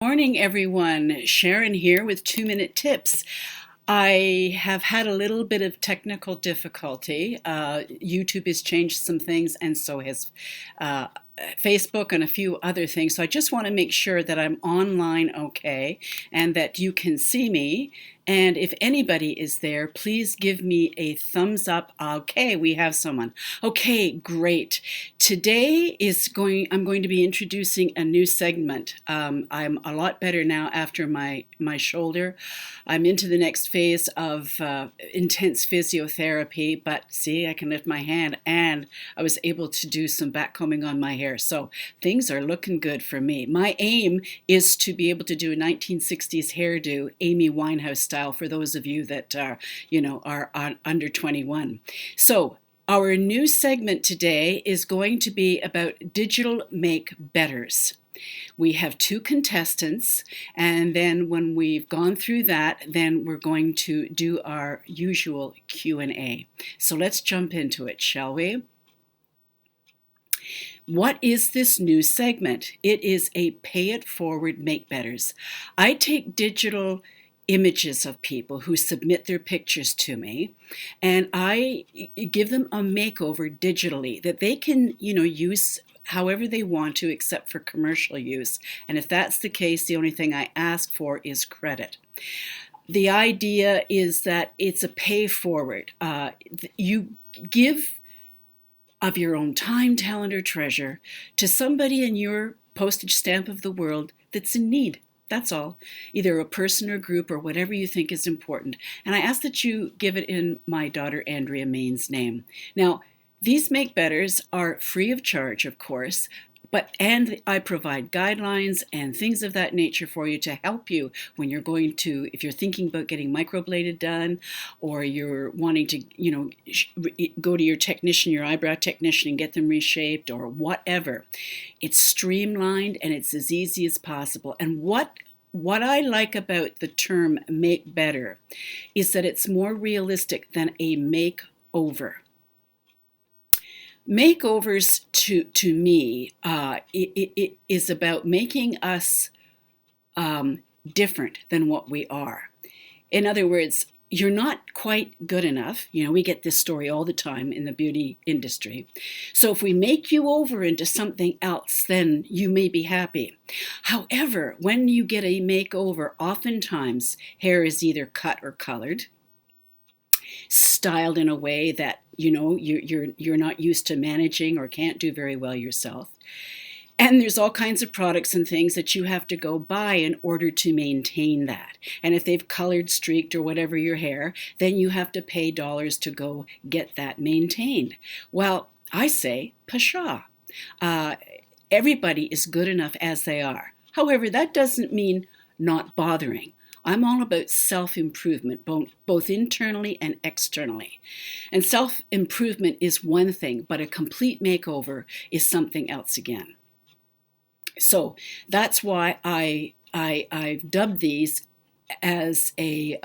Morning, everyone. Sharon here with 2-minute tips. I have had a little bit of technical difficulty. YouTube has changed some things, and so has uh, Facebook and a few other things. So I just want to make sure that I'm online okay and that you can see me. And if anybody is there, please give me a thumbs up. Okay, we have someone. Okay, great. I'm going to be introducing a new segment. I'm a lot better now after my shoulder. I'm into the next phase of intense physiotherapy, but see, I can lift my hand and I was able to do some backcombing on my hair. So things are looking good for me. My aim is to be able to do a 1960s hairdo, Amy Winehouse style, for those of you that are under 21. So our new segment today is going to be about digital make betters. We have two contestants, and then when we've gone through that, then we're going to do our usual Q&A. So let's jump into it, shall we? What is this new segment? It is a pay it forward make betters. I take digital images of people who submit their pictures to me, and I give them a makeover digitally that they can, use however they want to, except for commercial use. And if that's the case, the only thing I ask for is credit. The idea is that it's a pay forward. You give of your own time, talent, or treasure to somebody in your postage stamp of the world that's in need. That's all. Either a person or group or whatever you think is important. And I ask that you give it in my daughter Andrea Main's name. Now, these make betters are free of charge, of course, and I provide guidelines and things of that nature for you to help you when you're going to, if you're thinking about getting microbladed done, or you're wanting to, go to your technician, your eyebrow technician, and get them reshaped or whatever. It's streamlined and it's as easy as possible. And what I like about the term make better is that it's more realistic than a makeover. Makeovers to me, it is about making us different than what we are. In other words, you're not quite good enough. We get this story all the time in the beauty industry. So if we make you over into something else, then you may be happy. However, when you get a makeover, oftentimes hair is either cut or colored, styled in a way that you're not used to managing or can't do very well yourself. And there's all kinds of products and things that you have to go buy in order to maintain that. And if they've colored, streaked, or whatever your hair, then you have to pay dollars to go get that maintained. Well, I say, pshaw. Everybody is good enough as they are. However, that doesn't mean not bothering. I'm all about self-improvement, both internally and externally. And self-improvement is one thing, but a complete makeover is something else again. So that's why I've dubbed these as a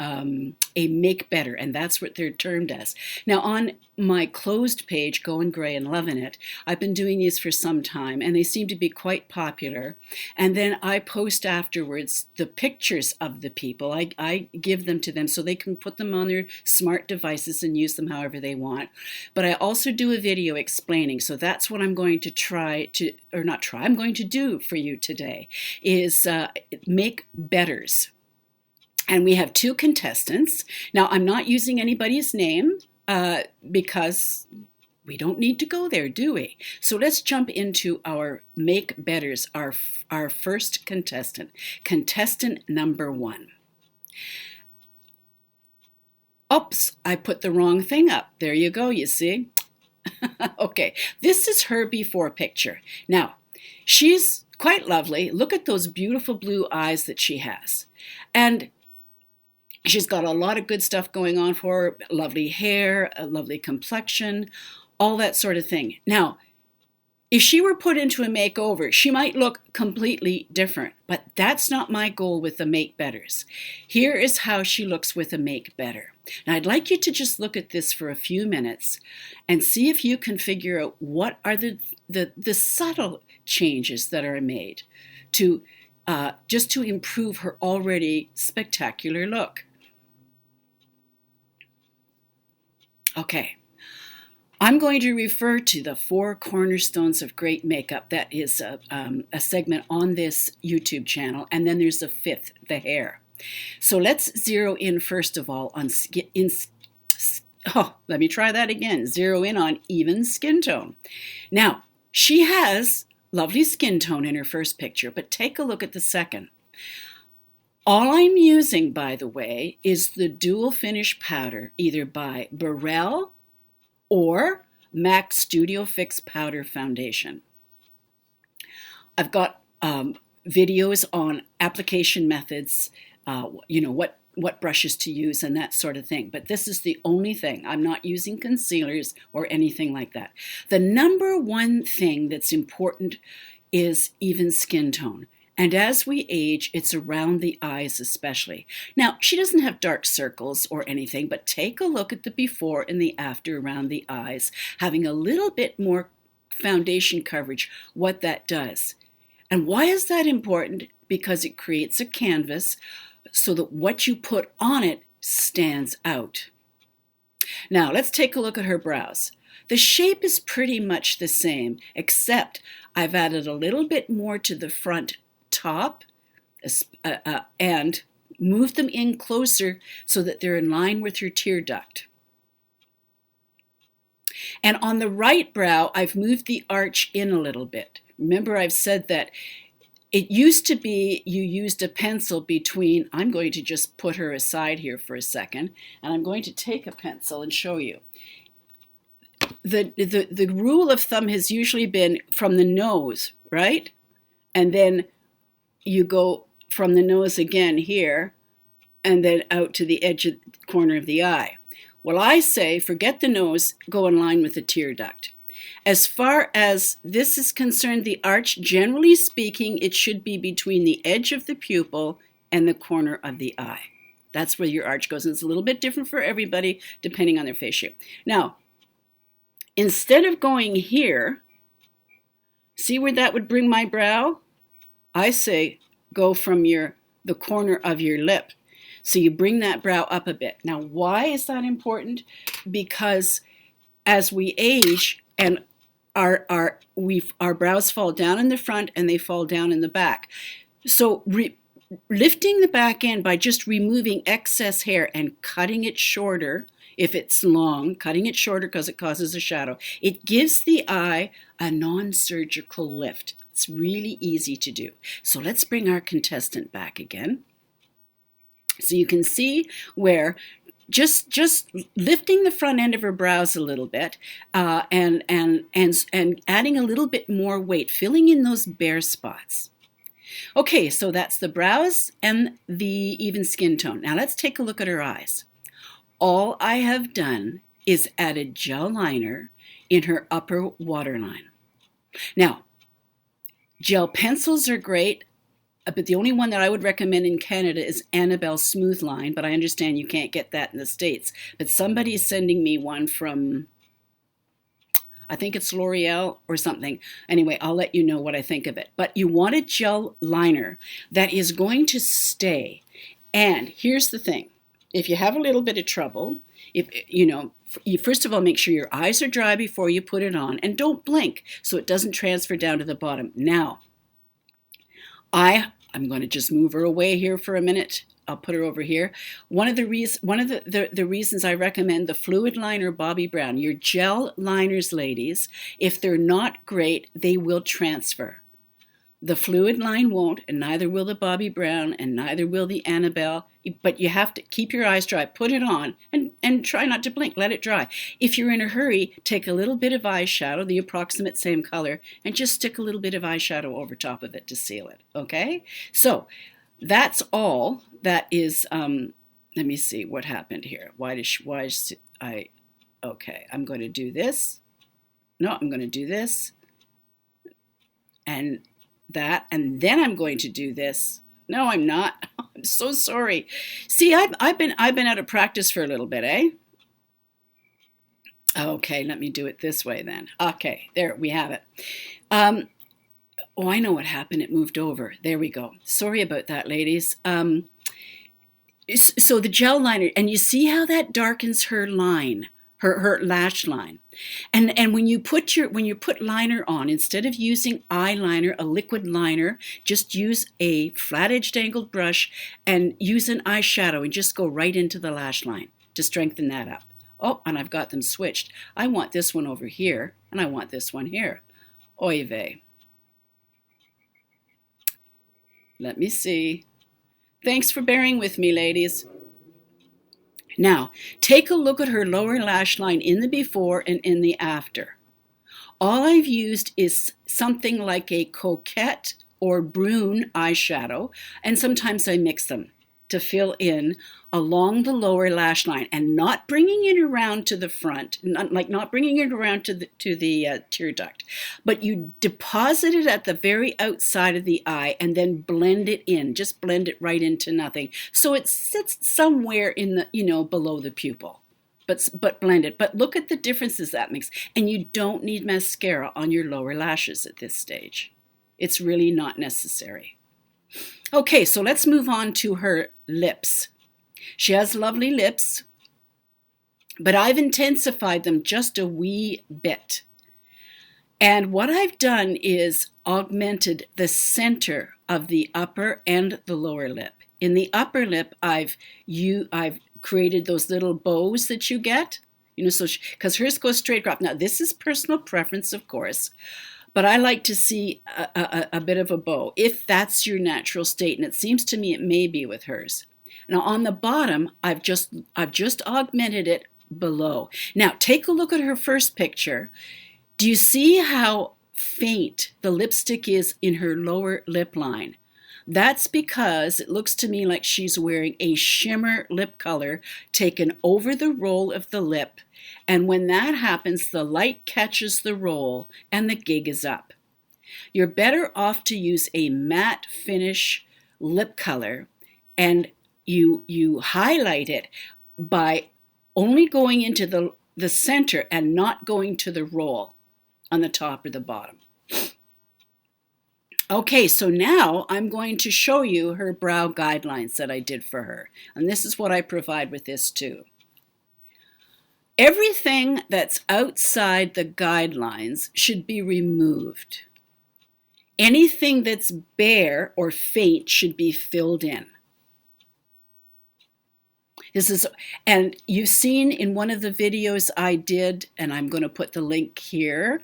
make better, and that's what they're termed as. Now on my closed page, Going Gray and Loving It, I've been doing these for some time and they seem to be quite popular. And then I post afterwards the pictures of the people. I give them to them so they can put them on their smart devices and use them however they want. But I also do a video explaining, so that's what I'm going to I'm going to do for you today, is make betters. And we have two contestants. Now, I'm not using anybody's name because we don't need to go there, do we? So let's jump into our make betters, our first contestant. Contestant number 1. Oops, I put the wrong thing up. There you go, you see? Okay, this is her before picture. Now, she's quite lovely. Look at those beautiful blue eyes that she has. And she's got a lot of good stuff going on for her. Lovely hair, a lovely complexion, all that sort of thing. Now, if she were put into a makeover, she might look completely different, but that's not my goal with the make betters. Here is how she looks with a make better. Now, I'd like you to just look at this for a few minutes and see if you can figure out what are the subtle changes that are made to just to improve her already spectacular look. Okay, I'm going to refer to the 4 cornerstones of great makeup. That is a segment on this YouTube channel, and then there's a 5th, the hair. So let's zero in first of all on let me try that again. Zero in on even skin tone. Now, she has lovely skin tone in her first picture, but take a look at the second. All I'm using, by the way, is the dual finish powder, either by Barelle or MAC Studio Fix Powder Foundation. I've got videos on application methods, what brushes to use and that sort of thing. But this is the only thing. I'm not using concealers or anything like that. The number one thing that's important is even skin tone. And as we age, it's around the eyes especially. Now, she doesn't have dark circles or anything, but take a look at the before and the after around the eyes, having a little bit more foundation coverage, what that does. And why is that important? Because it creates a canvas so that what you put on it stands out. Now, let's take a look at her brows. The shape is pretty much the same, except I've added a little bit more to the front top and moved them in closer so that they're in line with her tear duct. And on the right brow, I've moved the arch in a little bit. Remember, I've said that it used to be you used a pencil between, I'm going to just put her aside here for a second, and I'm going to take a pencil and show you. The rule of thumb has usually been from the nose, right? And then you go from the nose again here, and then out to the edge of the corner of the eye. Well, I say forget the nose, go in line with the tear duct. As far as this is concerned, the arch, generally speaking, it should be between the edge of the pupil and the corner of the eye. That's where your arch goes. And it's a little bit different for everybody depending on their face shape. Now, instead of going here, see where that would bring my brow? I say go from the corner of your lip. So you bring that brow up a bit. Now, why is that important? Because as we age and our brows fall down in the front and they fall down in the back. So lifting the back end by just removing excess hair and cutting it shorter, if it's long, cutting it shorter because it causes a shadow, it gives the eye a non-surgical lift. It's really easy to do. So let's bring our contestant back again. So you can see where just lifting the front end of her brows a little bit and adding a little bit more weight, filling in those bare spots. Okay, so that's the brows and the even skin tone. Now let's take a look at her eyes. All I have done is added gel liner in her upper waterline. Now, gel pencils are great. But the only one that I would recommend in Canada is Annabelle Smoothliner, but I understand you can't get that in the States. But somebody is sending me one from, I think it's L'Oreal or something. Anyway, I'll let you know what I think of it. But you want a gel liner that is going to stay. And here's the thing. If you have a little bit of trouble, you first of all, make sure your eyes are dry before you put it on. And don't blink so it doesn't transfer down to the bottom. Now, I'm going to just move her away here for a minute. I'll put her over here. One of the reasons I recommend the Fluid Liner Bobbi Brown, your gel liners, ladies, if they're not great, they will transfer. The Fluid Line won't, and neither will the Bobbi Brown, and neither will the Annabelle. But you have to keep your eyes dry, put it on, and try not to blink, let it dry. If you're in a hurry, take a little bit of eyeshadow, the approximate same color, and just stick a little bit of eyeshadow over top of it to seal it, okay? So that's all. That is, let me see what happened here. Okay, I'm going to do this. No, I'm going to do this. And that, and then I'm going to do this. No, I'm not. I'm so sorry. See, I've been out of practice for a little bit, eh? Okay, let me do it this way then. Okay, there we have it. Oh, I know what happened. It moved over. There we go. Sorry about that, ladies. So the gel liner, and you see how that darkens her line, her lash line. And when you put liner on, instead of using eyeliner, a liquid liner, just use a flat edged angled brush and use an eyeshadow and just go right into the lash line to strengthen that up. Oh, and I've got them switched. I want this one over here, and I want this one here. Oy vey. Let me see. Thanks for bearing with me, ladies. Now, take a look at her lower lash line in the before and in the after. All I've used is something like a Coquette or Brun eyeshadow, and sometimes I mix them to fill in along the lower lash line and not bringing it around to the front, not bringing it around to the tear duct, but you deposit it at the very outside of the eye and then blend it in, just blend it right into nothing. So it sits somewhere in the, below the pupil, but blend it. But look at the differences that makes. And you don't need mascara on your lower lashes at this stage. It's really not necessary. Okay, so let's move on to her lips. She has lovely lips, but I've intensified them just a wee bit. And what I've done is augmented the center of the upper and the lower lip. In the upper lip, I've created those little bows that you get, so because hers goes straight across. Now, this is personal preference, of course. But I like to see a bit of a bow, if that's your natural state, and it seems to me it may be with hers. Now on the bottom, I've just augmented it below. Now take a look at her first picture. Do you see how faint the lipstick is in her lower lip line? That's because it looks to me like she's wearing a shimmer lip color taken over the roll of the lip. And when that happens, the light catches the roll and the gig is up. You're better off to use a matte finish lip color, and you highlight it by only going into the center and not going to the roll on the top or the bottom. Okay, so now I'm going to show you her brow guidelines that I did for her. And this is what I provide with this too. Everything that's outside the guidelines should be removed. Anything that's bare or faint should be filled in. And you've seen in one of the videos I did, and I'm going to put the link here,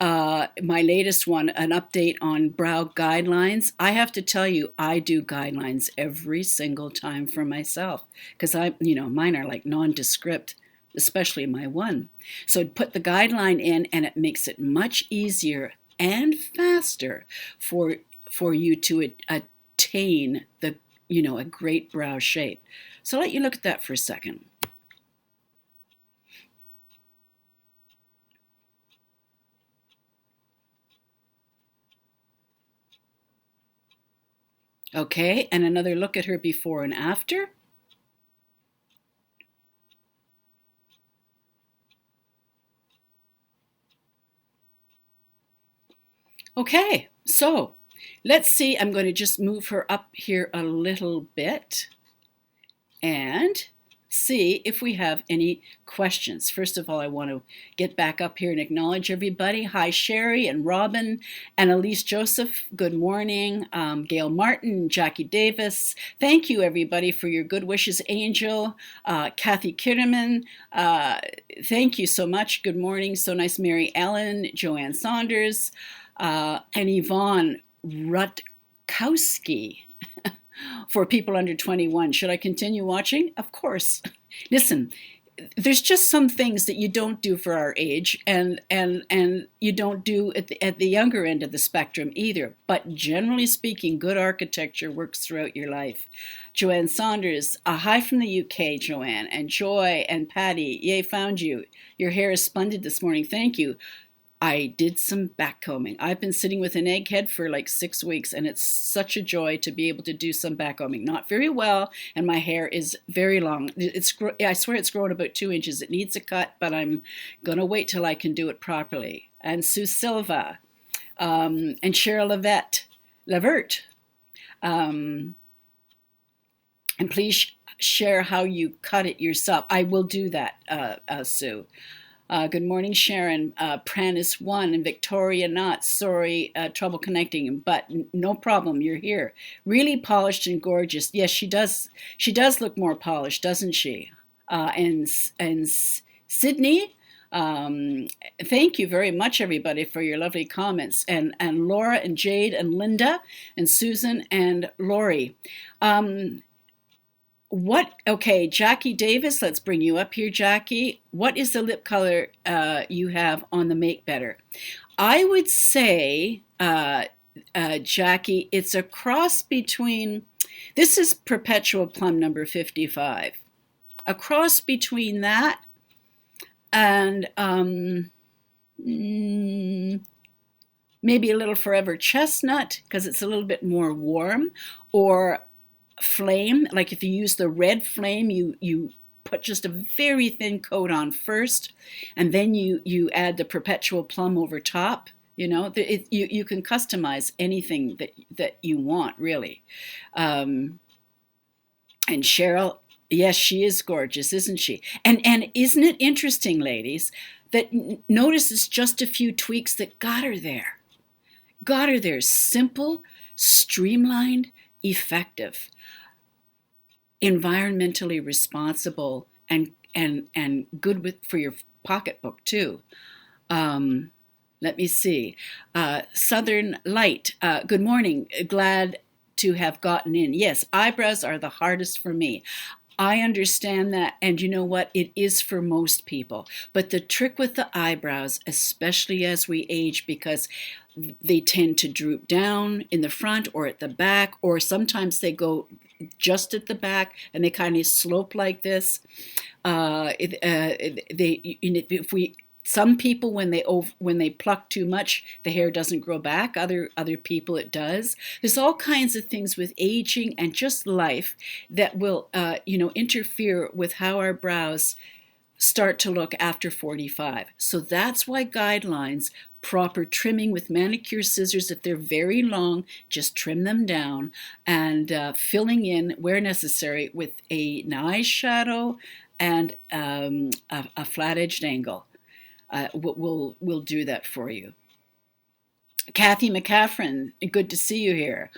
my latest one, an update on brow guidelines. I have to tell you, I do guidelines every single time for myself because mine are like nondescript, especially my one. So I'd put the guideline in, and it makes it much easier and faster for you to attain a great brow shape. So let you look at that for a second. Okay, and another look at her before and after. Okay, so let's see. I'm going to just move her up here a little bit and see if we have any questions. First of all, I want to get back up here and acknowledge everybody. Hi, Sherry and Robin and Elise Joseph. Good morning. Gail Martin, Jackie Davis. Thank you, everybody, for your good wishes. Angel, Kathy Kitterman. Thank you so much. Good morning. So nice. Mary Ellen, Joanne Saunders, and Yvonne Rutkowski. For people under 21. Should I continue watching? Of course. Listen, there's just some things that you don't do for our age, and you don't do at the younger end of the spectrum either. But generally speaking, good architecture works throughout your life. Joanne Saunders, a hi from the UK, Joanne, and Joy and Patty. Yay, found you. Your hair is splendid this morning. Thank you. I did some backcombing. I've been sitting with an egghead for like 6 weeks, and it's such a joy to be able to do some backcombing. Not very well, and my hair is very long. I swear it's grown about 2 inches. It needs a cut, but I'm going to wait till I can do it properly. And Sue Silva, And Cheryl Levert. And please share how you cut it yourself. I will do that, Sue. Good morning, Sharon. Pranis 1 and Victoria Knott. Sorry, trouble connecting, but no problem. You're here. Really polished and gorgeous. Yes, she does. She does look more polished, doesn't she? And Sydney, thank you very much, everybody, for your lovely comments. And Laura and Jade and Linda and Susan and Lori. Okay, Jackie Davis, let's bring you up here, Jackie. What is the lip color you have on the Make Better? I would say, Jackie, it's a cross between, this is Perpetual Plum number 55. A cross between that and maybe a little Forever Chestnut, because it's a little bit more warm, or Flame. Like if you use the red Flame, you put just a very thin coat on first, and then you add the Perpetual Plum over top. You know, you can customize anything that you want, really. And Cheryl, yes, she is gorgeous, isn't she? And isn't it interesting, ladies, that notice it's just a few tweaks that got her there. Got her there. Simple, streamlined, effective, environmentally responsible, and good for your pocketbook too. Let me see. Southern Light, good morning. Glad to have gotten in. Yes, eyebrows are the hardest for me. I understand that, and you know what? It is for most people. But the trick with the eyebrows, especially as we age, because they tend to droop down in the front or at the back, or sometimes they go just at the back and they kind of slope like this. Some people, when they pluck too much, the hair doesn't grow back. Other people, it does. There's all kinds of things with aging and just life that will, interfere with how our brows start to look after 45. So that's why guidelines, proper trimming with manicure scissors, if they're very long, just trim them down, and filling in where necessary with an eyeshadow and a flat-edged angle. We'll do that for you. Kathy McCaffrey, good to see you here.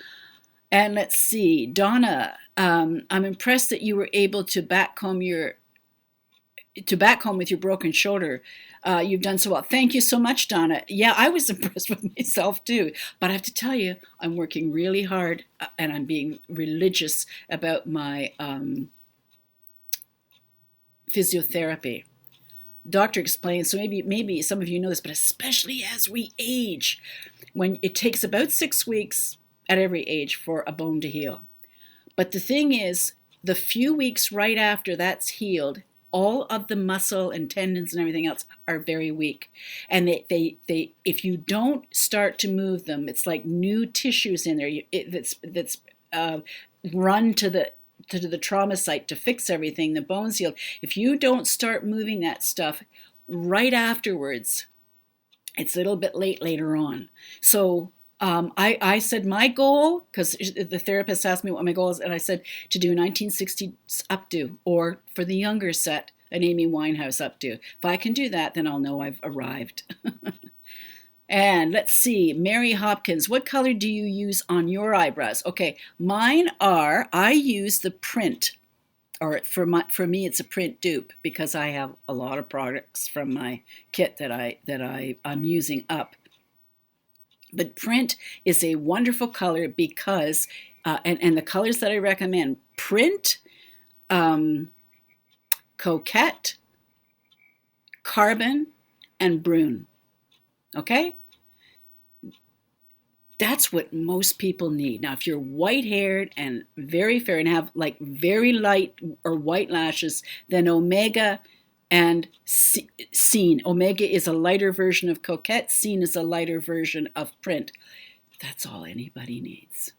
And let's see, Donna, I'm impressed that you were able to backcomb with your broken shoulder. You've done so well. Thank you so much, Donna. Yeah, I was impressed with myself too. But I have to tell you, I'm working really hard, and I'm being religious about my physiotherapy. Doctor explains, so maybe some of you know this, but especially as we age, when it takes about 6 weeks at every age for a bone to heal. But the thing is, the few weeks right after that's healed, all of the muscle and tendons and everything else are very weak. And they if you don't start to move them, it's like new tissues in there that's run to the trauma site to fix everything, the bones healed. If you don't start moving that stuff right afterwards, it's a little bit late later on. So I said my goal, because the therapist asked me what my goal is, and I said to do 1960s updo, or for the younger set, an Amy Winehouse updo. If I can do that, then I'll know I've arrived. And let's see, Mary Hopkins, what color do you use on your eyebrows? Okay, I use the print, or for me it's a print dupe, because I have a lot of products from my kit that I'm using up. But print is a wonderful color because, and the colors that I recommend, print, Coquette, Carbon, and Brun. Okay? That's what most people need. Now, if you're white-haired and very fair and have like very light or white lashes, then Omega and Scene. Omega is a lighter version of Coquette. Scene is a lighter version of Print. That's all anybody needs.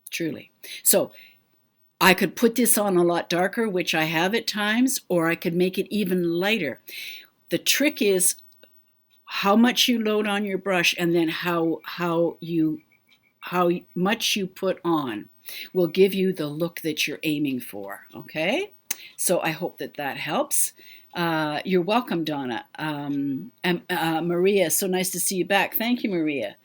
Truly. So I could put this on a lot darker, which I have at times, or I could make it even lighter. The trick is, how much you load on your brush, and then how much you put on will give you the look that you're aiming for. Okay, so I hope that that helps. You're welcome, Donna. And Maria, so nice to see you back. Thank you, Maria.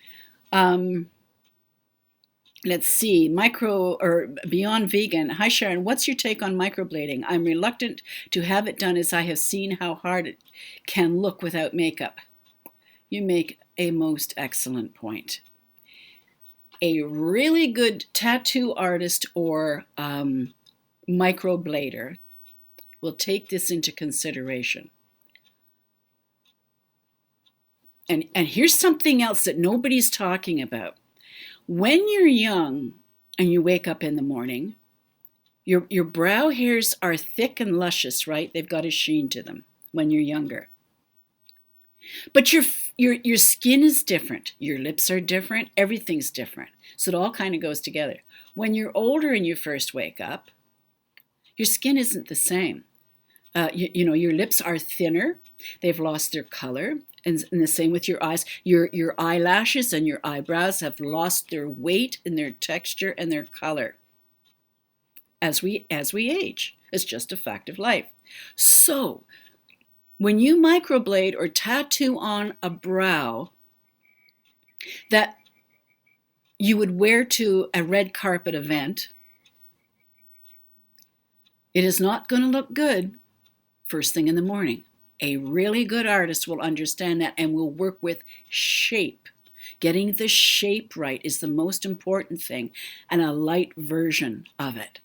Let's see, micro or beyond vegan. Hi Sharon, what's your take on microblading? I'm reluctant to have it done as I have seen how hard it can look without makeup. You make a most excellent point. A really good tattoo artist or microblader will take this into consideration. And here's something else that nobody's talking about. When you're young and you wake up in the morning, your brow hairs are thick and luscious, right? They've got a sheen to them when you're younger. But your skin is different. Your lips are different. Everything's different. So it all kind of goes together. When you're older and you first wake up, your skin isn't the same. You know, your lips are thinner. They've lost their color. And the same with your eyes. Your eyelashes and your eyebrows have lost their weight and their texture and their color as we age. It's just a fact of life. So when you microblade or tattoo on a brow that you would wear to a red carpet event, it is not going to look good first thing in the morning. A really good artist will understand that and will work with shape. Getting the shape right is the most important thing, and a light version of it.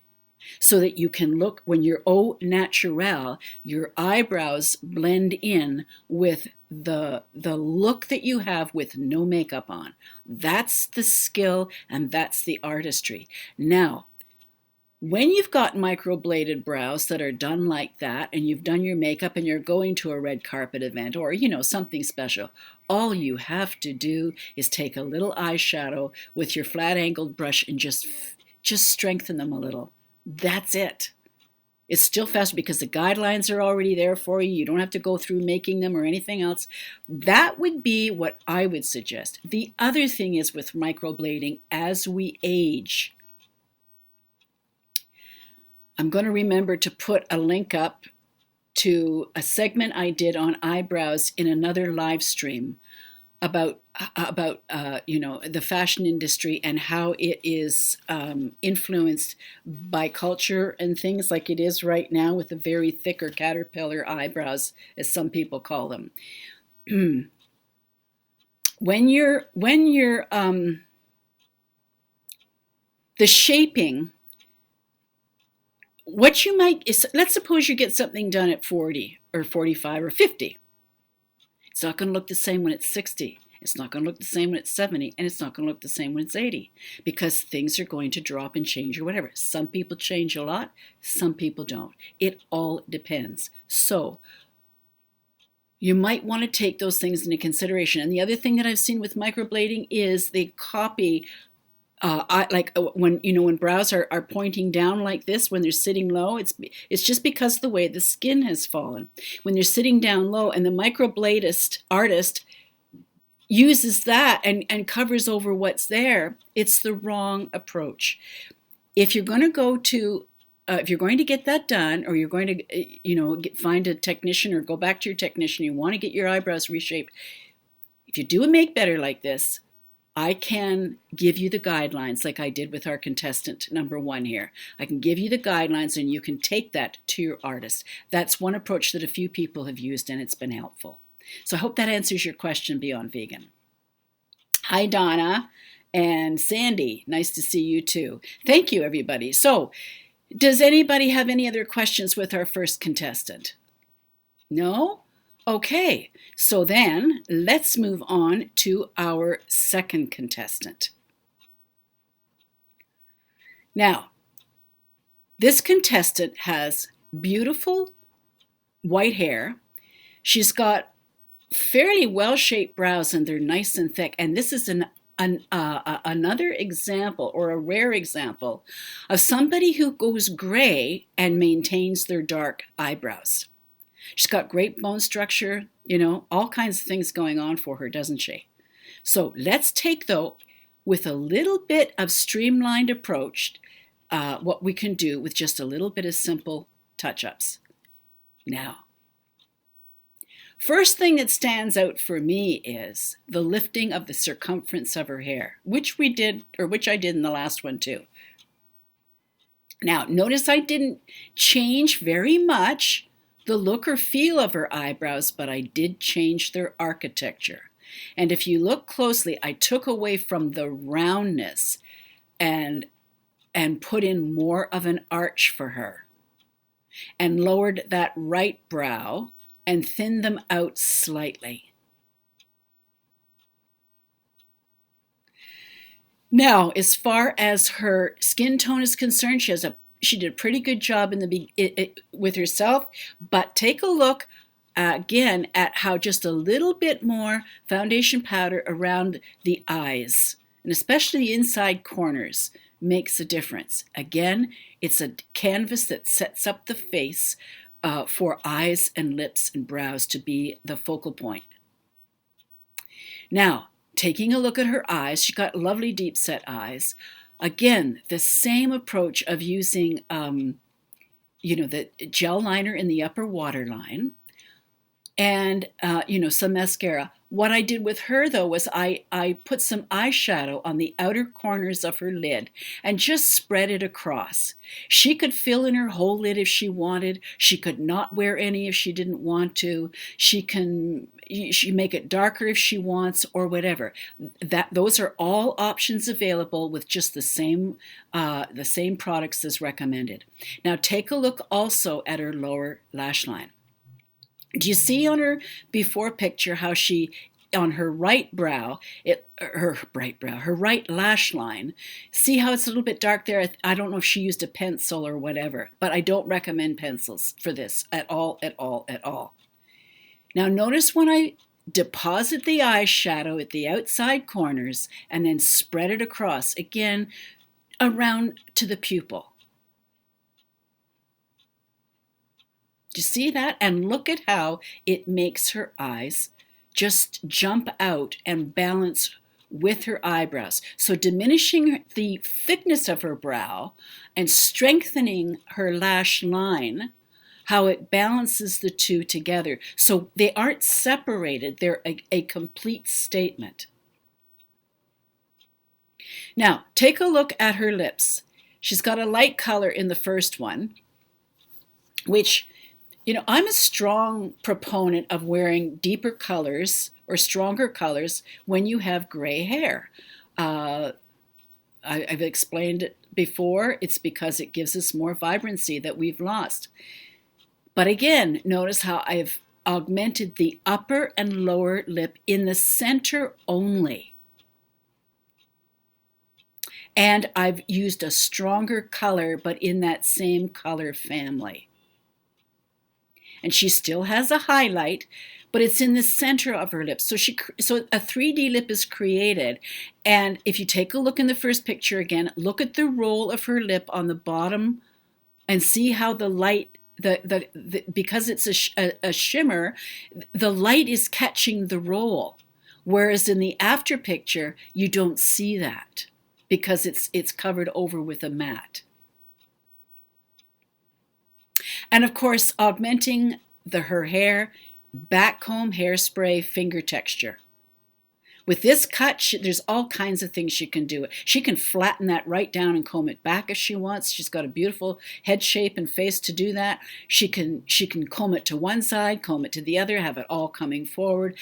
So that you can look, when you're au naturel, your eyebrows blend in with the look that you have with no makeup on. That's the skill and that's the artistry. Now, when you've got microbladed brows that are done like that, and you've done your makeup and you're going to a red carpet event or, you know, something special, all you have to do is take a little eyeshadow with your flat angled brush and just strengthen them a little. That's it. It's still faster because the guidelines are already there for you. You don't have to go through making them or anything else. That would be what I would suggest. The other thing is with microblading, as we age, I'm going to remember to put a link up to a segment I did on eyebrows in another live stream about you know, the fashion industry and how it is influenced by culture and things like it is right now with the very thick or caterpillar eyebrows, as some people call them. when you're the shaping, what you might is, let's suppose you get something done at 40 or 45 or 50. It's not going to look the same when it's 60. It's not going to look the same when it's 70, and it's not going to look the same when it's 80, because things are going to drop and change or whatever. Some people change a lot, some people don't. It all depends. So you might want to take those things into consideration. And the other thing that I've seen with microblading is they copy when brows are pointing down like this, when they're sitting low, it's just because of the way the skin has fallen. When they're sitting down low, and the microbladist artist uses that and covers over what's there, it's the wrong approach. If you're going to if you're going to get that done, or you're going to find a technician or go back to your technician, you want to get your eyebrows reshaped, if you do a make better like this, I can give you the guidelines like I did with our contestant number 1 here. I can give you the guidelines and you can take that to your artist. That's one approach that a few people have used and it's been helpful. So I hope that answers your question, Beyond Vegan. Hi, Donna and Sandy. Nice to see you too. Thank you, everybody. So does anybody have any other questions with our first contestant? No? Okay, so then let's move on to our second contestant. Now, this contestant has beautiful white hair. She's got fairly well-shaped brows, and they're nice and thick. And this is another example, or a rare example, of somebody who goes gray and maintains their dark eyebrows. She's got great bone structure, you know, all kinds of things going on for her, doesn't she? So let's take, though, with a little bit of streamlined approach, what we can do with just a little bit of simple touch-ups. Now, first thing that stands out for me is the lifting of the circumference of her hair, which I did in the last one too. Now, notice I didn't change very much the look or feel of her eyebrows, but I did change their architecture. And if you look closely, I took away from the roundness and put in more of an arch for her, and lowered that right brow and thinned them out slightly. Now, as far as her skin tone is concerned, she did a pretty good job with herself, but take a look again at how just a little bit more foundation powder around the eyes, and especially the inside corners, makes a difference. Again, it's a canvas that sets up the face for eyes and lips and brows to be the focal point. Now, taking a look at her eyes, she's got lovely deep set eyes. Again, the same approach of using, the gel liner in the upper waterline and, some mascara. What I did with her, though, was I put some eyeshadow on the outer corners of her lid and just spread it across. She could fill in her whole lid if she wanted. She could not wear any if she didn't want to. She make it darker if she wants, or whatever. Those are all options available with just the same products as recommended. Now take a look also at her lower lash line. Do you see on her before picture how she, on her right brow, her right lash line, see how it's a little bit dark there? I don't know if she used a pencil or whatever, but I don't recommend pencils for this at all. Now notice when I deposit the eyeshadow at the outside corners and then spread it across, again, around to the pupil. Do you see that? And look at how it makes her eyes just jump out and balance with her eyebrows. So diminishing the thickness of her brow and strengthening her lash line, how it balances the two together. So they aren't separated, they're a complete statement. Now, take a look at her lips. She's got a light color in the first one, which, I'm a strong proponent of wearing deeper colors or stronger colors when you have gray hair. I've explained it before. It's because it gives us more vibrancy that we've lost. But again, notice how I've augmented the upper and lower lip in the center only. And I've used a stronger color, but in that same color family. And she still has a highlight, but it's in the center of her lips. So a 3D lip is created. And if you take a look in the first picture again, look at the roll of her lip on the bottom and see how the light, because it's a shimmer, the light is catching the roll. Whereas in the after picture, you don't see that because it's covered over with a matte. And of course, augmenting her hair, back comb, hairspray, finger texture. With this cut, there's all kinds of things she can do. She can flatten that right down and comb it back if she wants. She's got a beautiful head shape and face to do that. She can comb it to one side, comb it to the other, have it all coming forward,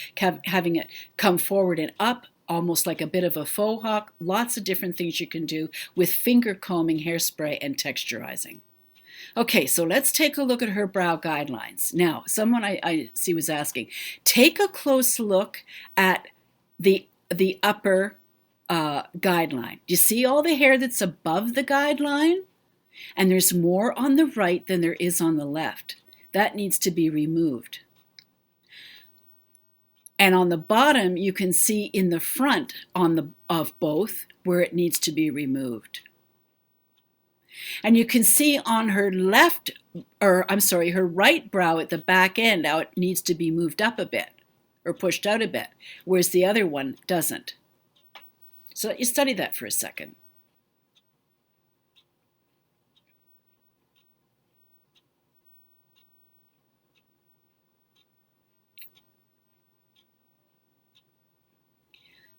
having it come forward and up, almost like a bit of a faux hawk. Lots of different things you can do with finger combing, hairspray, and texturizing. Okay, so let's take a look at her brow guidelines. Now, someone I see was asking, take a close look at the upper guideline. Do you see all the hair that's above the guideline? And there's more on the right than there is on the left. That needs to be removed. And on the bottom, you can see in the front of both where it needs to be removed. And you can see on her her right brow at the back end how it needs to be moved up a bit or pushed out a bit, whereas the other one doesn't. So let you study that for a second.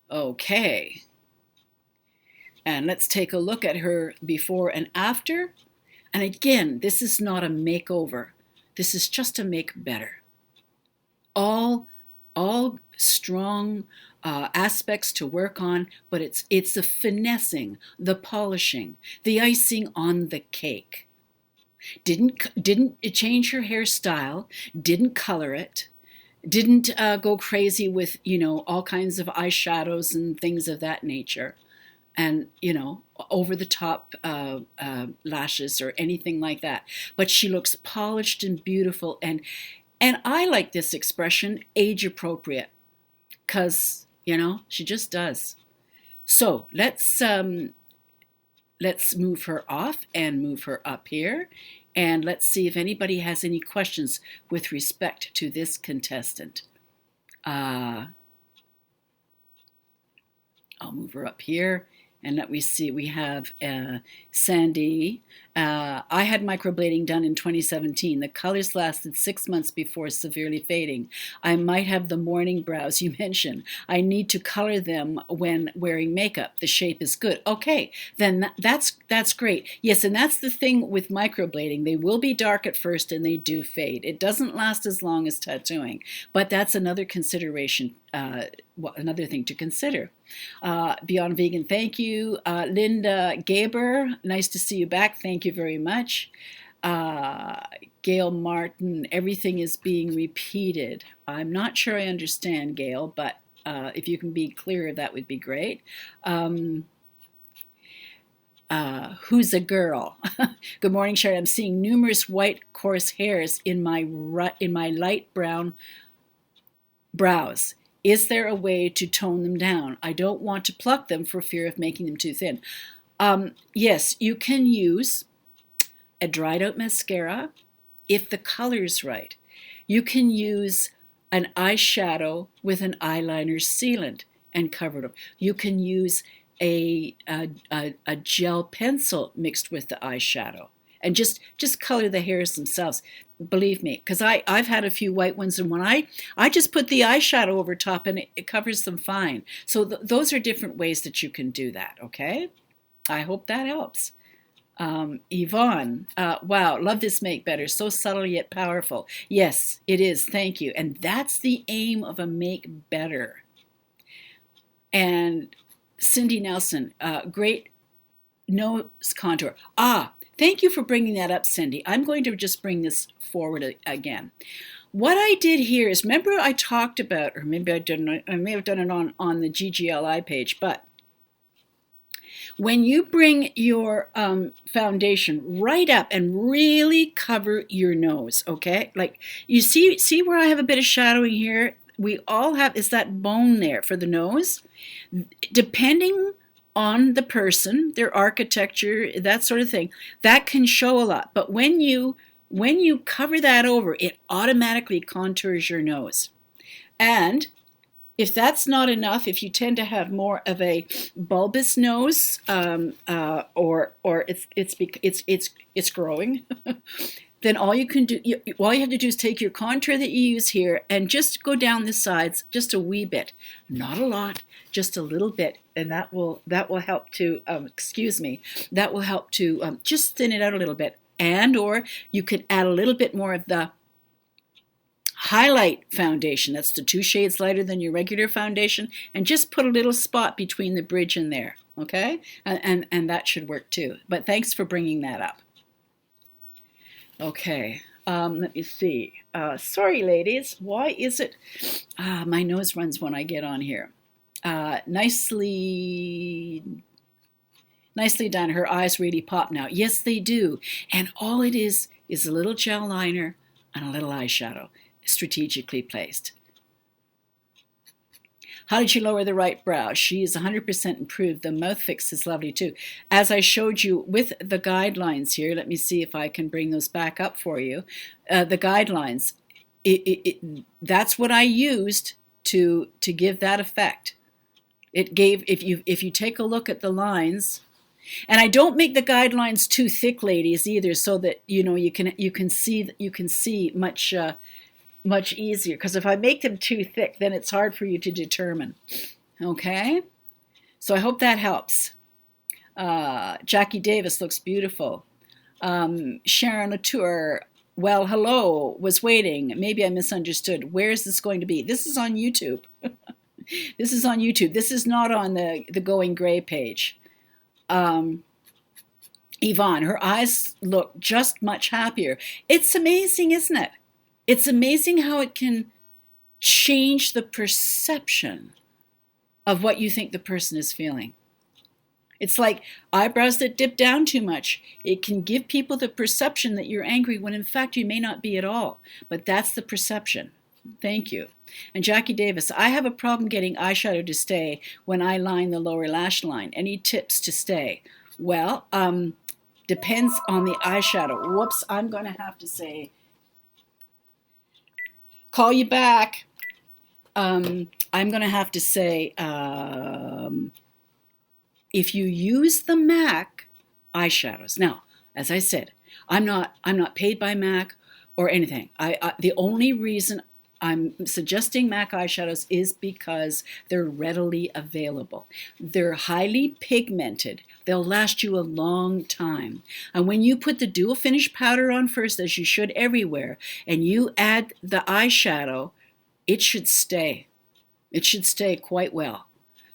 Okay. And let's take a look at her before and after. And again, this is not a makeover. This is just to make better. All strong aspects to work on, but it's the finessing, the polishing, the icing on the cake. Didn't change her hairstyle, didn't color it, didn't go crazy with, all kinds of eyeshadows and things of that nature, and, over the top lashes or anything like that. But she looks polished and beautiful, and I like this expression, age appropriate, because, she just does. So let's move her off and move her up here. And let's see if anybody has any questions with respect to this contestant. I'll move her up here. And let me see, we have Sandy. I had microblading done in 2017. The colors lasted 6 months before severely fading. I might have the morning brows you mentioned. I need to color them when wearing makeup. The shape is good. Okay, then that's great. Yes, and that's the thing with microblading. They will be dark at first and they do fade. It doesn't last as long as tattooing, but that's another consideration, another thing to consider. Beyond Vegan, thank you. Linda Gaber, nice to see you back. Thank you very much. Gail Martin, everything is being repeated. I'm not sure I understand, Gail, but if you can be clearer, that would be great. Who's a girl? Good morning, Sharon. I'm seeing numerous white coarse hairs in my light brown brows. Is there a way to tone them down? I don't want to pluck them for fear of making them too thin. Yes, you can use a dried out mascara if the color's right. You can use an eyeshadow with an eyeliner sealant and cover it up. You can use a gel pencil mixed with the eyeshadow and just color the hairs themselves. Believe me, because I've had a few white ones, and when I just put the eyeshadow over top and it covers them fine. So those are different ways that you can do that, okay? I hope that helps. Yvonne, wow, love this make better. So subtle yet powerful. Yes, it is. Thank you. And that's the aim of a make better. And Cindy Nelson, great nose contour. Thank you for bringing that up, Cindy. I'm going to just bring this forward again. What I did here is, remember I talked about, or maybe I didn't, I may have done it on the GGLI page, but when you bring your foundation right up and really cover your nose, okay? Like, you see where I have a bit of shadowing here? We all have, is that bone there for the nose? Depending on the person, their architecture, that sort of thing, that can show a lot. But when you cover that over, it automatically contours your nose. And if that's not enough, if you tend to have more of a bulbous nose, or it's growing, then all you have to do is take your contour that you use here and just go down the sides just a wee bit, not a lot, just a little bit, and that will help to that will help to just thin it out a little bit. And or you could add a little bit more of the highlight foundation. That's the 2 shades lighter than your regular foundation, and just put a little spot between the bridge and there, okay? And that should work too. But thanks for bringing that up. Okay, let me see. Sorry, ladies. Why is it? My nose runs when I get on here. Nicely done. Her eyes really pop now. Yes, they do. And all it is a little gel liner and a little eyeshadow, strategically placed. How did you lower the right brow? She is 100% improved. The mouth fix is lovely too. As I showed you with the guidelines here, let me see if I can bring those back up for you. The guidelines, that's what I used to give that effect. It gave, if you take a look at the lines, and I don't make the guidelines too thick, ladies, either, so that you can see much easier. Because if I make them too thick, then it's hard for you to determine. Okay, so I hope that helps. Jackie Davis looks beautiful. Sharon Latour, well, hello, was waiting. Maybe I misunderstood. Where is this going to be? This is on YouTube. This is on YouTube. This is not on the Going Gray page. Yvonne, her eyes look just much happier. It's amazing, isn't it? It's amazing how it can change the perception of what you think the person is feeling. It's like eyebrows that dip down too much. It can give people the perception that you're angry when in fact you may not be at all. But that's the perception. Thank you. And Jackie Davis, I have a problem getting eyeshadow to stay when I line the lower lash line. Any tips to stay? Well, depends on the eyeshadow. Whoops, I'm going to have to say, call you back. I'm going to have to say, if you use the MAC eyeshadows. Now, as I said, I'm not paid by MAC or anything. The only reason I'm suggesting MAC eyeshadows is because they're readily available. They're highly pigmented. They'll last you a long time. And when you put the dual finish powder on first, as you should everywhere, and you add the eyeshadow, it should stay. It should stay quite well.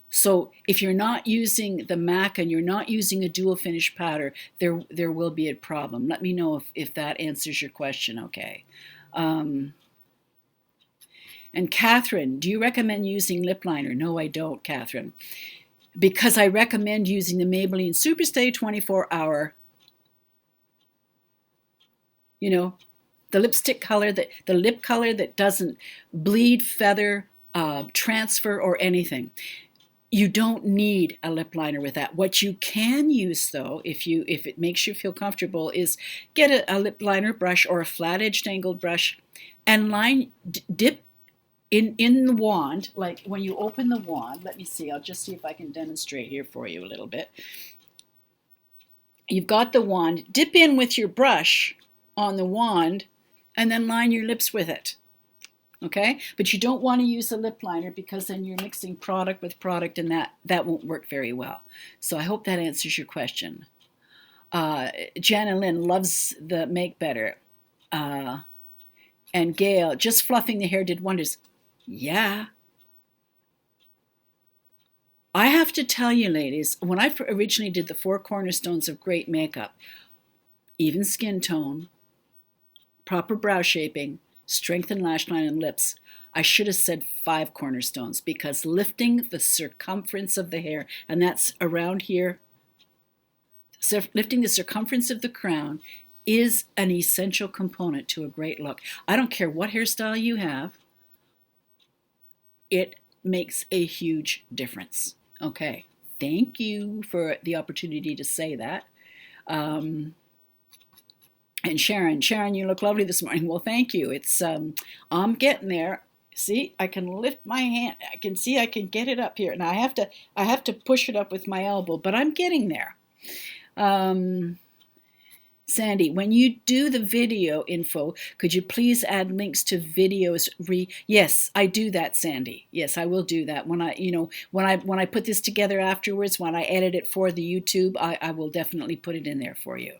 So if you're not using the MAC and you're not using a dual finish powder, there will be a problem. Let me know if that answers your question, okay? And Catherine, do you recommend using lip liner? No, I don't, Catherine. Because I recommend using the Maybelline Superstay 24-hour, the lipstick color, the lip color that doesn't bleed, feather, transfer, or anything. You don't need a lip liner with that. What you can use, though, if it makes you feel comfortable, is get a lip liner brush or a flat-edged angled brush and dip in the wand, like when you open the wand. Let me see, I'll just see if I can demonstrate here for you a little bit. You've got the wand, dip in with your brush on the wand, and then line your lips with it. Okay? But you don't want to use a lip liner because then you're mixing product with product, and that won't work very well. So I hope that answers your question. Jana Lynn loves the Make Better. And Gail, just fluffing the hair did wonders. Yeah. I have to tell you, ladies, when I originally did the 4 cornerstones of great makeup, even skin tone, proper brow shaping, strengthen lash line and lips, I should have said 5 cornerstones, because lifting the circumference of the hair, and that's around here, so lifting the circumference of the crown is an essential component to a great look. I don't care what hairstyle you have, it makes a huge difference. Okay, thank you for the opportunity to say that. And Sharon, you look lovely this morning. Well, thank you. It's I'm getting there. See, I can lift my hand. I can see I can get it up here. Now I have to push it up with my elbow, but I'm getting there. Sandy, when you do the video info, could you please add links to videos? Yes, I do that, Sandy. Yes, I will do that. When I put this together afterwards, when I edit it for the YouTube, I will definitely put it in there for you.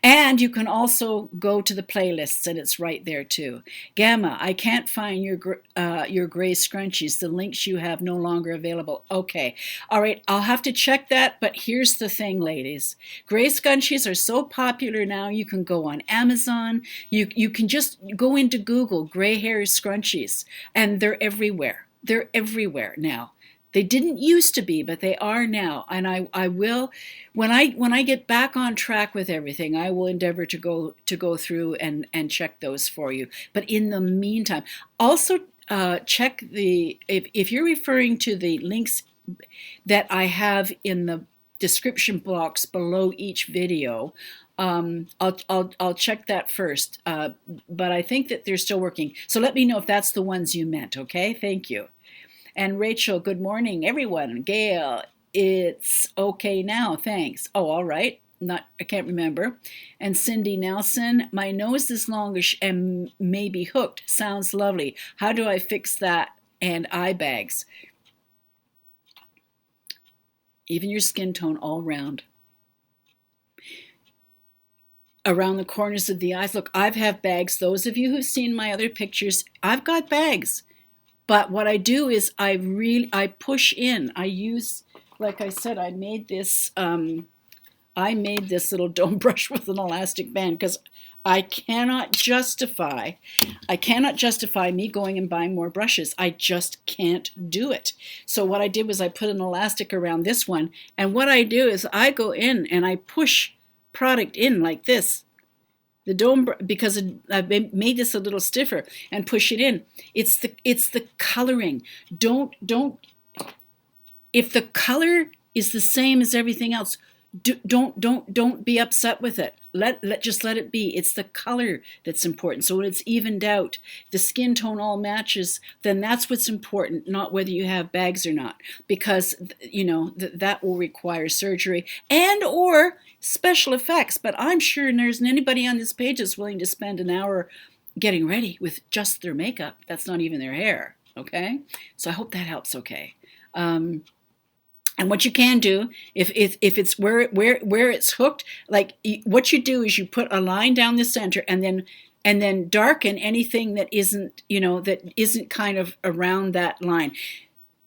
And you can also go to the playlists, and it's right there too. Gamma, I can't find your gray scrunchies. The links you have no longer available. Okay, all right, I'll have to check that, but here's the thing, ladies. Gray scrunchies are so popular now, you can go on Amazon. You can just go into Google, gray hair scrunchies, and they're everywhere. They're everywhere now. They didn't used to be, but they are now. And I will, when I get back on track with everything, I will endeavor to go through and check those for you. But in the meantime, also check if you're referring to the links that I have in the description box below each video. I'll check that first, but I think that they're still working. So let me know if that's the ones you meant, okay? Thank you. And Rachel, good morning, everyone. Gail, it's okay now, thanks. Oh, all right. I can't remember. And Cindy Nelson, my nose is longish and maybe hooked. Sounds lovely. How do I fix that? And eye bags. Even your skin tone all round. Around the corners of the eyes. Look, I've had bags. Those of you who've seen my other pictures, I've got bags. But what I do is I push in. I use, like I said, I made this little dome brush with an elastic band because I cannot justify me going and buying more brushes. I just can't do it. So what I did was I put an elastic around this one, and what I do is I go in and I push product in like this. The dome, because I've made this a little stiffer, and push it in. It's the coloring. Don't. If the color is the same as everything else, don't be upset with it. Just let it be. It's the color that's important. So when it's evened out, the skin tone all matches, then that's what's important, not whether you have bags or not, because that will require surgery and or special effects. But I'm sure there isn't anybody on this page that's willing to spend an hour getting ready with just their makeup. That's not even their hair. Okay, so I hope that helps. Okay. And what you can do, if it's where it's hooked, like what you do is you put a line down the center and then darken anything that isn't kind of around that line.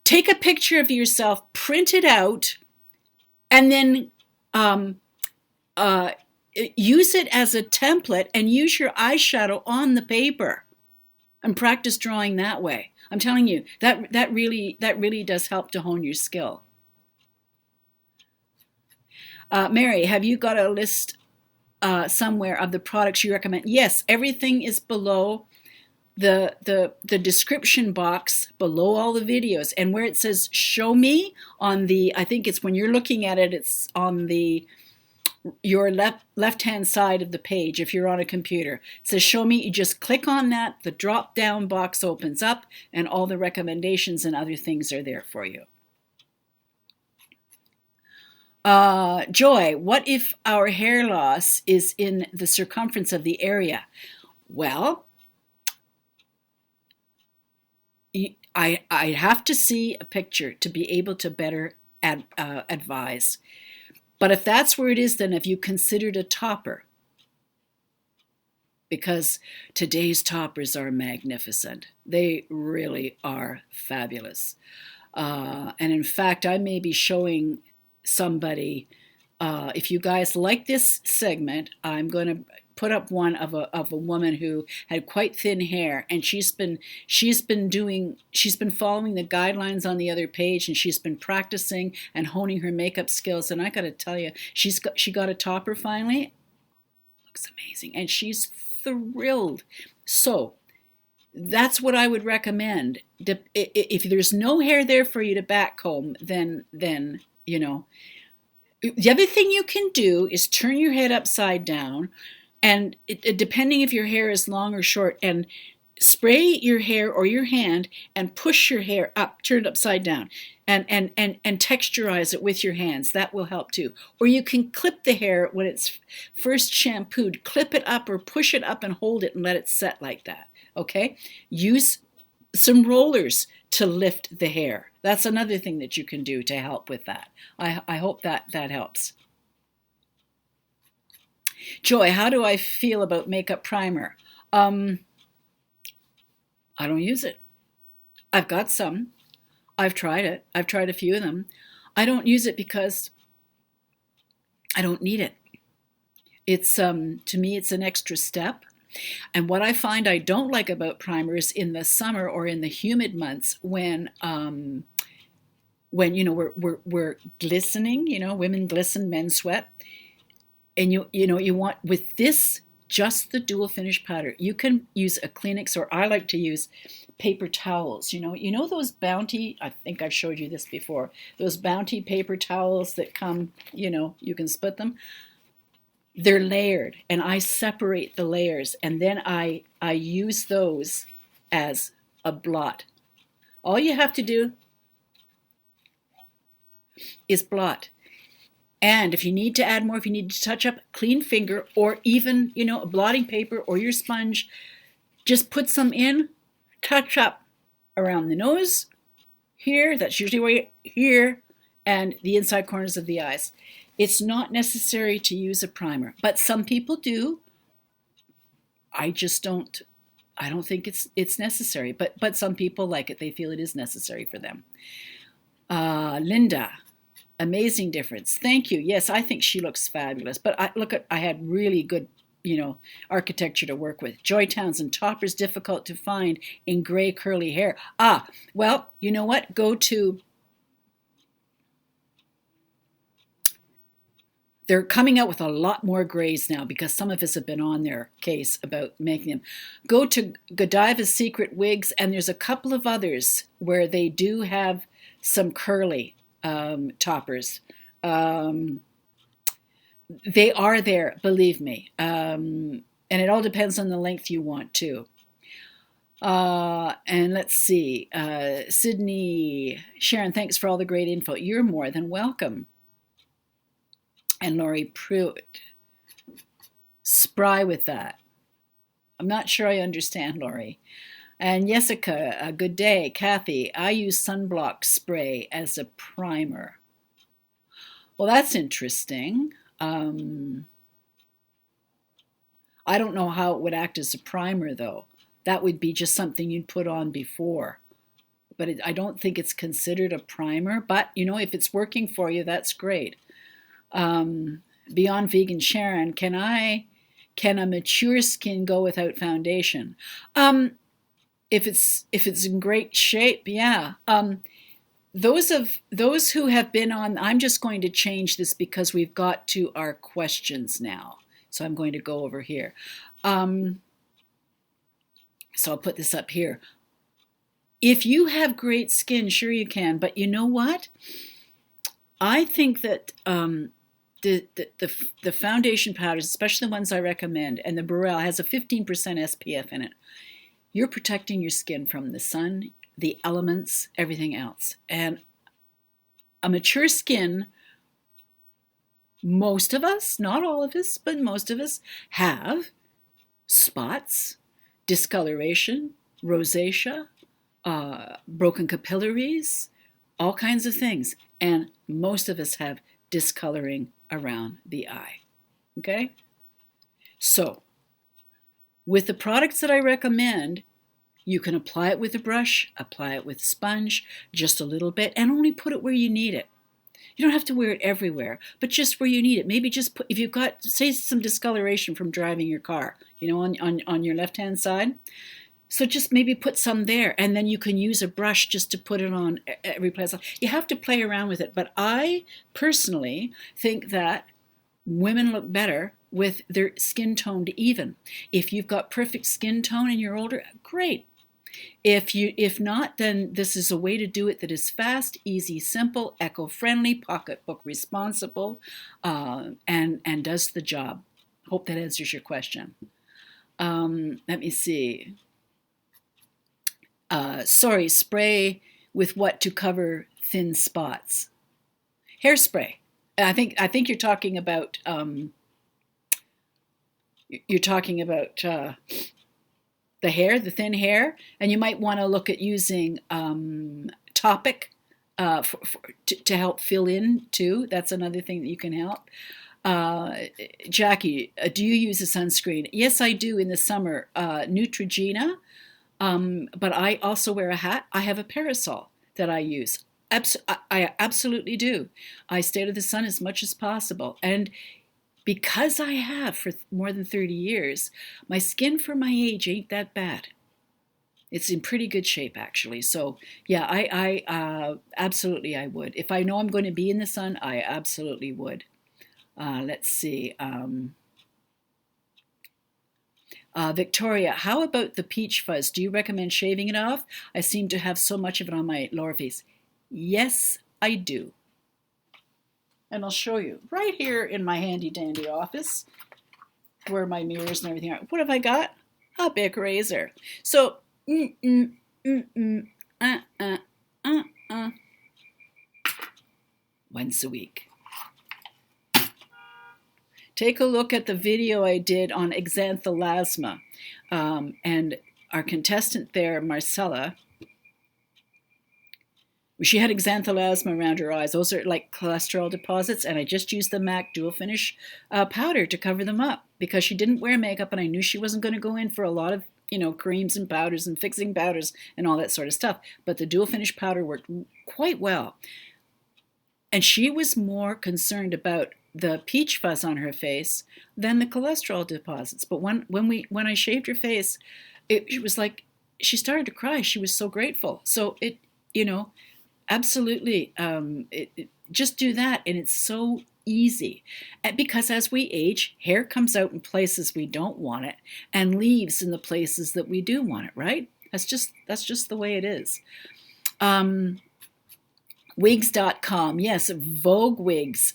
Take a picture of yourself, print it out, and then use it as a template and use your eyeshadow on the paper and practice drawing that way. I'm telling you, that really does help to hone your skill. Mary, have you got a list somewhere of the products you recommend? Yes, everything is below the description box, below all the videos. And where it says show me on the, I think it's when you're looking at it, it's on your left-hand side of the page if you're on a computer. It says show me, you just click on that, the drop-down box opens up, and all the recommendations and other things are there for you. Joy, what if our hair loss is in the circumference of the area? Well, I have to see a picture to be able to better advise. But if that's where it is, then have you considered a topper? Because today's toppers are magnificent. They really are fabulous. And in fact, I may be showing somebody, if you guys like this segment, I'm going to put up one of a woman who had quite thin hair, and she's been following the guidelines on the other page, and she's been practicing and honing her makeup skills. And I got to tell you, she got a topper finally. Looks amazing, and she's thrilled. So that's what I would recommend. If there's no hair there for you to backcomb, then the other thing you can do is turn your head upside down, and depending if your hair is long or short, and spray your hair or your hand and push your hair up, turn it upside down, and texturize it with your hands. That will help too. Or you can clip the hair when it's first shampooed, clip it up or push it up and hold it and let it set like that. Okay? Use some rollers to lift the hair. That's another thing that you can do to help with that. I hope that helps. Joy, how do I feel about makeup primer? I don't use it. I've got some. I've tried it. I've tried a few of them. I don't use it because I don't need it. It's to me, it's an extra step. And what I find I don't like about primers in the summer or in the humid months when we're glistening, women glisten, men sweat, and you want with this just the dual finish powder. You can use a Kleenex, or I like to use paper towels. You know those Bounty, I think I've showed you this before, those Bounty paper towels that come, you can split them. They're layered, and I separate the layers, and then I use those as a blot. All you have to do is blot. And if you need to add more, if you need to touch up, clean finger, or even, a blotting paper or your sponge, just put some in, touch up around the nose, here, that's usually where here, and the inside corners of the eyes. It's not necessary to use a primer, but some people do. I just don't. I don't think it's necessary, but some people like it. They feel it is necessary for them. Linda, amazing difference. Thank you. Yes, I think she looks fabulous. But I had really good, architecture to work with. Joy Townsend, toppers difficult to find in gray curly hair. Well, you know what? Go to. They're coming out with a lot more grays now because some of us have been on their case about making them. Go to Godiva's Secret Wigs, and there's a couple of others where they do have some curly toppers. They are there, believe me. And it all depends on the length you want too. And let's see. Sydney, Sharon, thanks for all the great info. You're more than welcome. And Lori Pruitt, spry with that. I'm not sure I understand, Lori. And Jessica, a good day. Kathy, I use sunblock spray as a primer. Well, that's interesting. I don't know how it would act as a primer, though. That would be just something you'd put on before. But I don't think it's considered a primer. But, if it's working for you, that's great. Beyond Vegan Sharon, can a mature skin go without foundation? If it's in great shape, yeah. Those who have been on, I'm just going to change this because we've got to our questions now. So I'm going to go over here. So I'll put this up here. If you have great skin, sure you can, but you know what? I think that the foundation powders, especially the ones I recommend, and the Barelle has a 15% SPF in it. You're protecting your skin from the sun, the elements, everything else. And a mature skin, most of us, not all of us, but most of us have spots, discoloration, rosacea, broken capillaries, all kinds of things. And most of us have discoloring around the eye. Okay? So, with the products that I recommend, you can apply it with a brush, apply it with sponge, just a little bit, and only put it where you need it. You don't have to wear it everywhere, but just where you need it. Maybe just put, if you've got, say, some discoloration from driving your car, on your left-hand side, so just maybe put some there, and then you can use a brush just to put it on every place. You have to play around with it, but I personally think that women look better with their skin toned even. If you've got perfect skin tone and you're older, great. If not, then this is a way to do it that is fast, easy, simple, eco-friendly, pocketbook responsible, and does the job. Hope that answers your question. Let me see. Sorry, spray with what to cover thin spots? Hairspray. I think you're talking about the hair, the thin hair, and you might want to look at using Topic to help fill in too. That's another thing that you can help. Jackie, do you use a sunscreen? Yes, I do in the summer. Neutrogena. But I also wear a hat. I have a parasol that I use. I absolutely do. I stay to the sun as much as possible. And because I have for more than 30 years, my skin for my age ain't that bad. It's in pretty good shape, actually. So, yeah, I absolutely I would. If I know I'm going to be in the sun, I absolutely would. Let's see. Victoria, how about the peach fuzz? Do you recommend shaving it off? I seem to have so much of it on my lower face. Yes, I do. And I'll show you right here in my handy dandy office where my mirrors and everything are. What have I got? A Bic razor. So, once a week. Take a look at the video I did on exanthelasma. And our contestant there, Marcella, she had exanthelasma around her eyes. Those are like cholesterol deposits, and I just used the MAC Dual Finish powder to cover them up because she didn't wear makeup, and I knew she wasn't going to go in for a lot of, creams and powders and fixing powders and all that sort of stuff. But the Dual Finish powder worked quite well. And she was more concerned about the peach fuzz on her face than the cholesterol deposits. But when I shaved her face, it was like she started to cry. She was so grateful. So absolutely, just do that, and it's so easy. Because as we age, hair comes out in places we don't want it and leaves in the places that we do want it, right? That's just the way it is. Wigs.com, yes, Vogue wigs,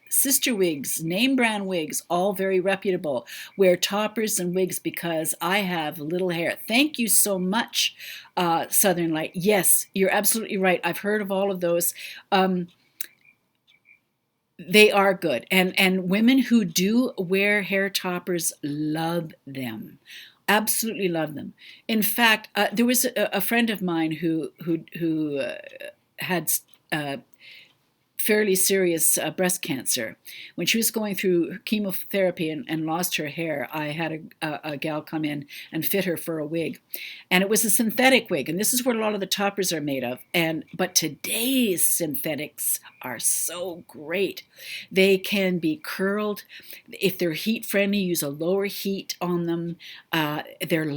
sister wigs, name brand wigs, all very reputable. Wear toppers and wigs because I have little hair. Thank you so much, Southern Light. Yes, you're absolutely right. I've heard of all of those. They are good. And women who do wear hair toppers love them. Absolutely love them. In fact, there was a friend of mine who had fairly serious breast cancer. When she was going through chemotherapy and lost her hair, I had a gal come in and fit her for a wig. And it was a synthetic wig, and this is what a lot of the toppers are made of. But today's synthetics are so great. They can be curled. If they're heat friendly, use a lower heat on them. They're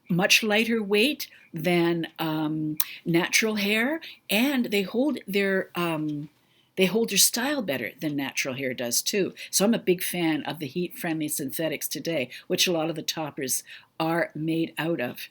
much lighter weight than natural hair, and they hold their style better than natural hair does too. So I'm a big fan of the heat-friendly synthetics today, which a lot of the toppers are made out of.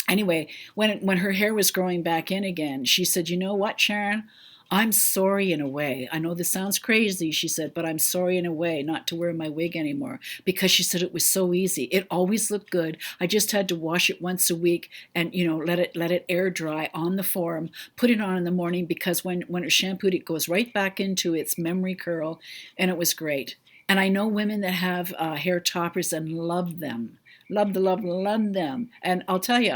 Anyway, when her hair was growing back in again, she said, "You know what, Sharon? I'm sorry in a way. I know this sounds crazy," she said, "but I'm sorry in a way not to wear my wig anymore," because she said it was so easy. It always looked good. I just had to wash it once a week and let it air dry on the form, put it on in the morning, because when it's shampooed, it goes right back into its memory curl, and it was great. And I know women that have hair toppers and love them. Love them. And I'll tell you,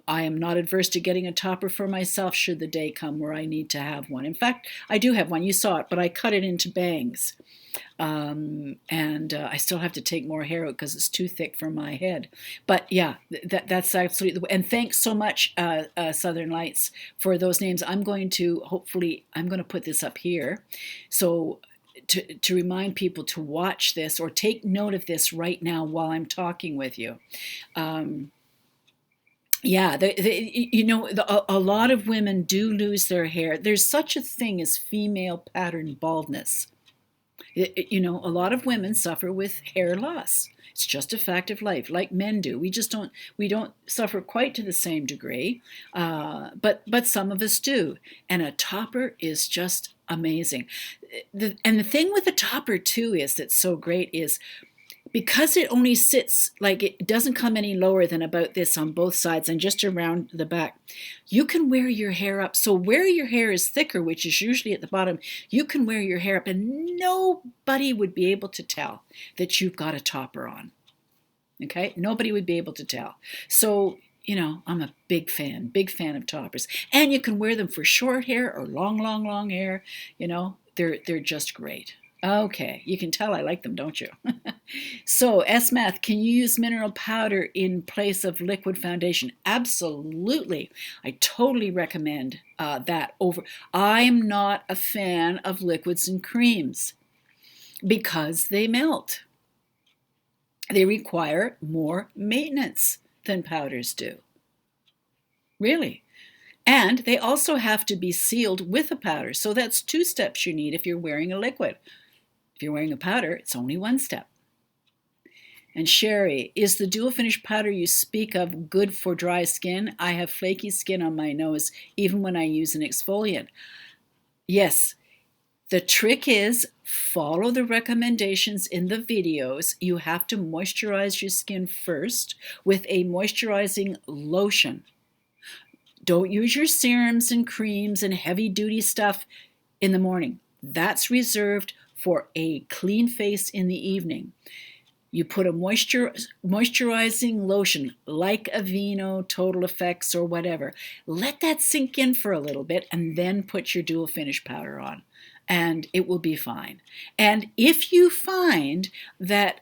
I am not adverse to getting a topper for myself should the day come where I need to have one. In fact, I do have one. You saw it, but I cut it into bangs. I still have to take more hair out because it's too thick for my head. But yeah, that's absolutely the way. And thanks so much, Southern Lights, for those names. I'm going to put this up here. So to remind people to watch this or take note of this right now while I'm talking with you. Yeah, a lot of women do lose their hair. There's such a thing as female pattern baldness. A lot of women suffer with hair loss. It's just a fact of life, like men do. We don't suffer quite to the same degree, but some of us do. And a topper is just amazing. And the thing with a topper too that's so great is, because it only sits, like, it doesn't come any lower than about this on both sides and just around the back, you can wear your hair up. So where your hair is thicker, which is usually at the bottom, you can wear your hair up and nobody would be able to tell that you've got a topper on. Okay? Nobody would be able to tell. So, I'm a big fan of toppers. And you can wear them for short hair or long hair. They're just great. Okay, you can tell I like them, don't you? So, S-Math, can you use mineral powder in place of liquid foundation? Absolutely. I totally recommend that over. I'm not a fan of liquids and creams because they melt. They require more maintenance than powders do. Really. And they also have to be sealed with a powder. So that's 2 steps you need if you're wearing a liquid. If you're wearing a powder, it's only 1 step. And Sherry, is the dual finish powder you speak of good for dry skin? I have flaky skin on my nose even when I use an exfoliant. Yes, the trick is follow the recommendations in the videos. You have to moisturize your skin first with a moisturizing lotion. Don't use your serums and creams and heavy duty stuff in the morning. That's reserved for a clean face in the evening. You put a moisturizing lotion like Aveeno, Total Effects, or whatever. Let that sink in for a little bit and then put your dual finish powder on, and it will be fine. And if you find that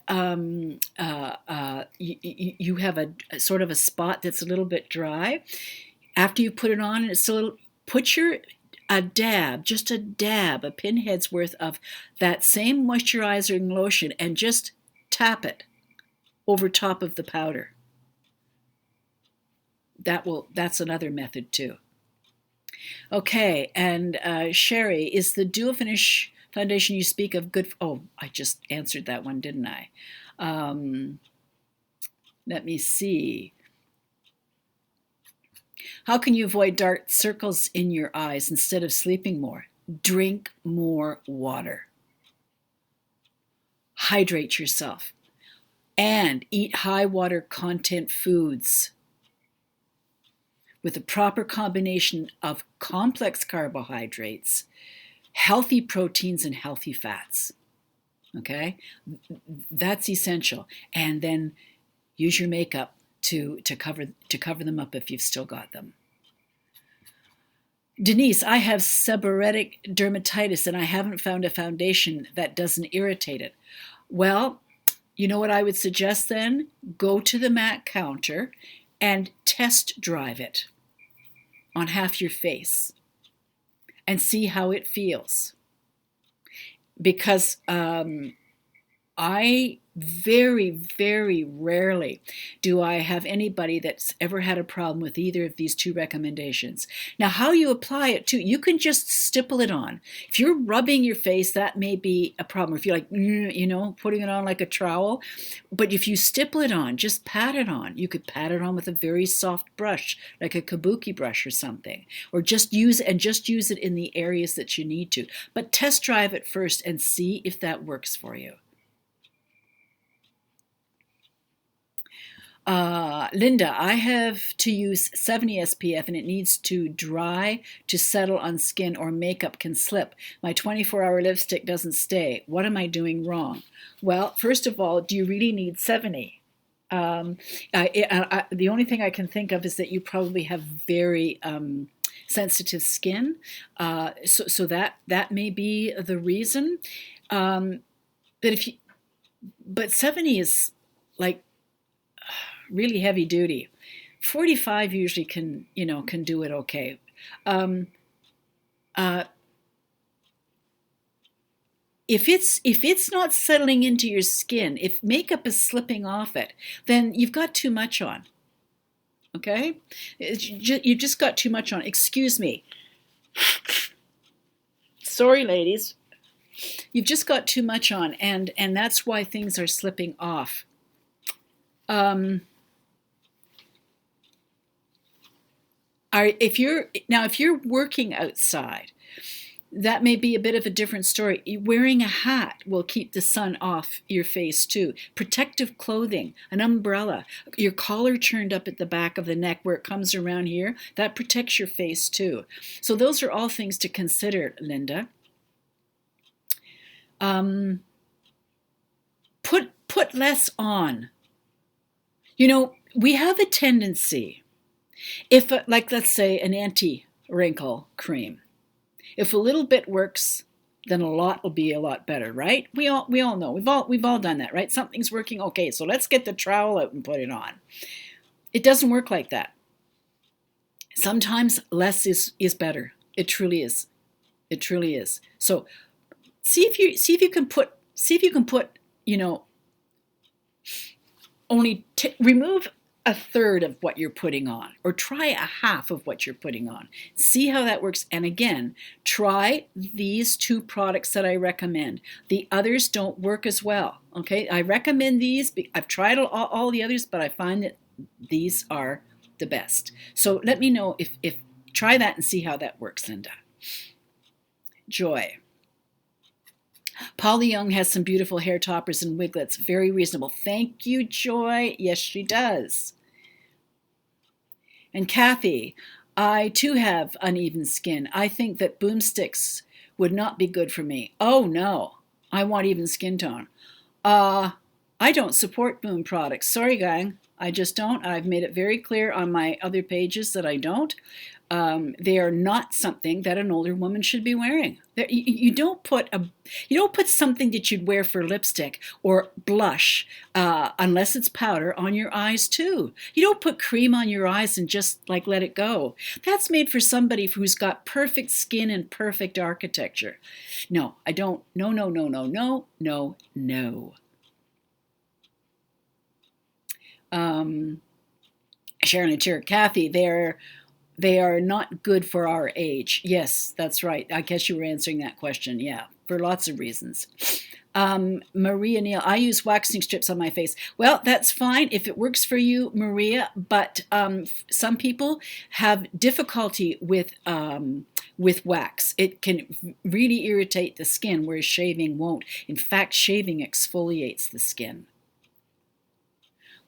you have a sort of a spot that's a little bit dry, after you put it on and it's a little, put a dab, just a dab, a pinhead's worth of that same moisturizing lotion and just tap it over top of the powder. That's another method too. Okay, and Sherry, is the dual finish foundation you speak of good? Oh, I just answered that one, didn't I? Let me see. How can you avoid dark circles in your eyes instead of sleeping more? Drink more water. Hydrate yourself. And eat high water content foods with a proper combination of complex carbohydrates, healthy proteins, and healthy fats. Okay? That's essential. And then use your makeup to cover them up if you've still got them. Denise, I have seborrheic dermatitis and I haven't found a foundation that doesn't irritate it. Well, you know what I would suggest then? Go to the MAC counter and test drive it on half your face and see how it feels. Because I very, very rarely do I have anybody that's ever had a problem with either of these two recommendations. Now, how you apply it too, you can just stipple it on. If you're rubbing your face, that may be a problem. If you're like, putting it on like a trowel. But if you stipple it on, just pat it on. You could pat it on with a very soft brush, like a kabuki brush or something. Or just use it in the areas that you need to. But test drive it first and see if that works for you. Linda, I have to use 70 SPF and it needs to dry to settle on skin or makeup can slip. My 24-hour lipstick doesn't stay. What am I doing wrong? Well, first of all, do you really need 70? The only thing I can think of is that you probably have very sensitive skin. So that may be the reason. But 70 is like really heavy duty. 45 usually can do it okay. If it's not settling into your skin, if makeup is slipping off it, then you've got too much on. Okay? You've just got too much on. Excuse me. Sorry, ladies. You've just got too much on, and that's why things are slipping off. If you're working outside, that may be a bit of a different story. Wearing a hat will keep the sun off your face too. Protective clothing, an umbrella, your collar turned up at the back of the neck where it comes around here, that protects your face too. So those are all things to consider, Linda. Put less on. We have a tendency, if like let's say an anti-wrinkle cream, if a little bit works, then a lot will be a lot better, right? We all know. We've all done that, right? Something's working, okay, so let's get the trowel out and put it on. It doesn't work like that. Sometimes less is better. It truly is. It truly is. So see if you can put remove a third of what you're putting on, or try a half of what you're putting on. See how that works. And again, try these two products that I recommend. The others don't work as well. Okay, I recommend these. I've tried all the others, but I find that these are the best. So let me know if try that and see how that works, Linda. Joy. Polly Young has some beautiful hair toppers and wiglets. Very reasonable. Thank you, Joy. Yes, she does. And Kathy, I too have uneven skin. I think that boomsticks would not be good for me. Oh no, I want even skin tone. I don't support Boom products. Sorry, gang. I just don't. I've made it very clear on my other pages that I don't. They are not something that an older woman should be wearing. You don't put something that you'd wear for lipstick or blush, unless it's powder, on your eyes too. You don't put cream on your eyes and just like let it go. That's made for somebody who's got perfect skin and perfect architecture. No, I don't. No, no, no, no, no, no, no. Sharon and Chair, Kathy, they are not good for our age. Yes, that's right. I guess you were answering that question. Yeah, for lots of reasons. Maria Neal, I use waxing strips on my face. Well, that's fine if it works for you, Maria, but some people have difficulty with wax. It can really irritate the skin, whereas shaving won't. In fact, shaving exfoliates the skin.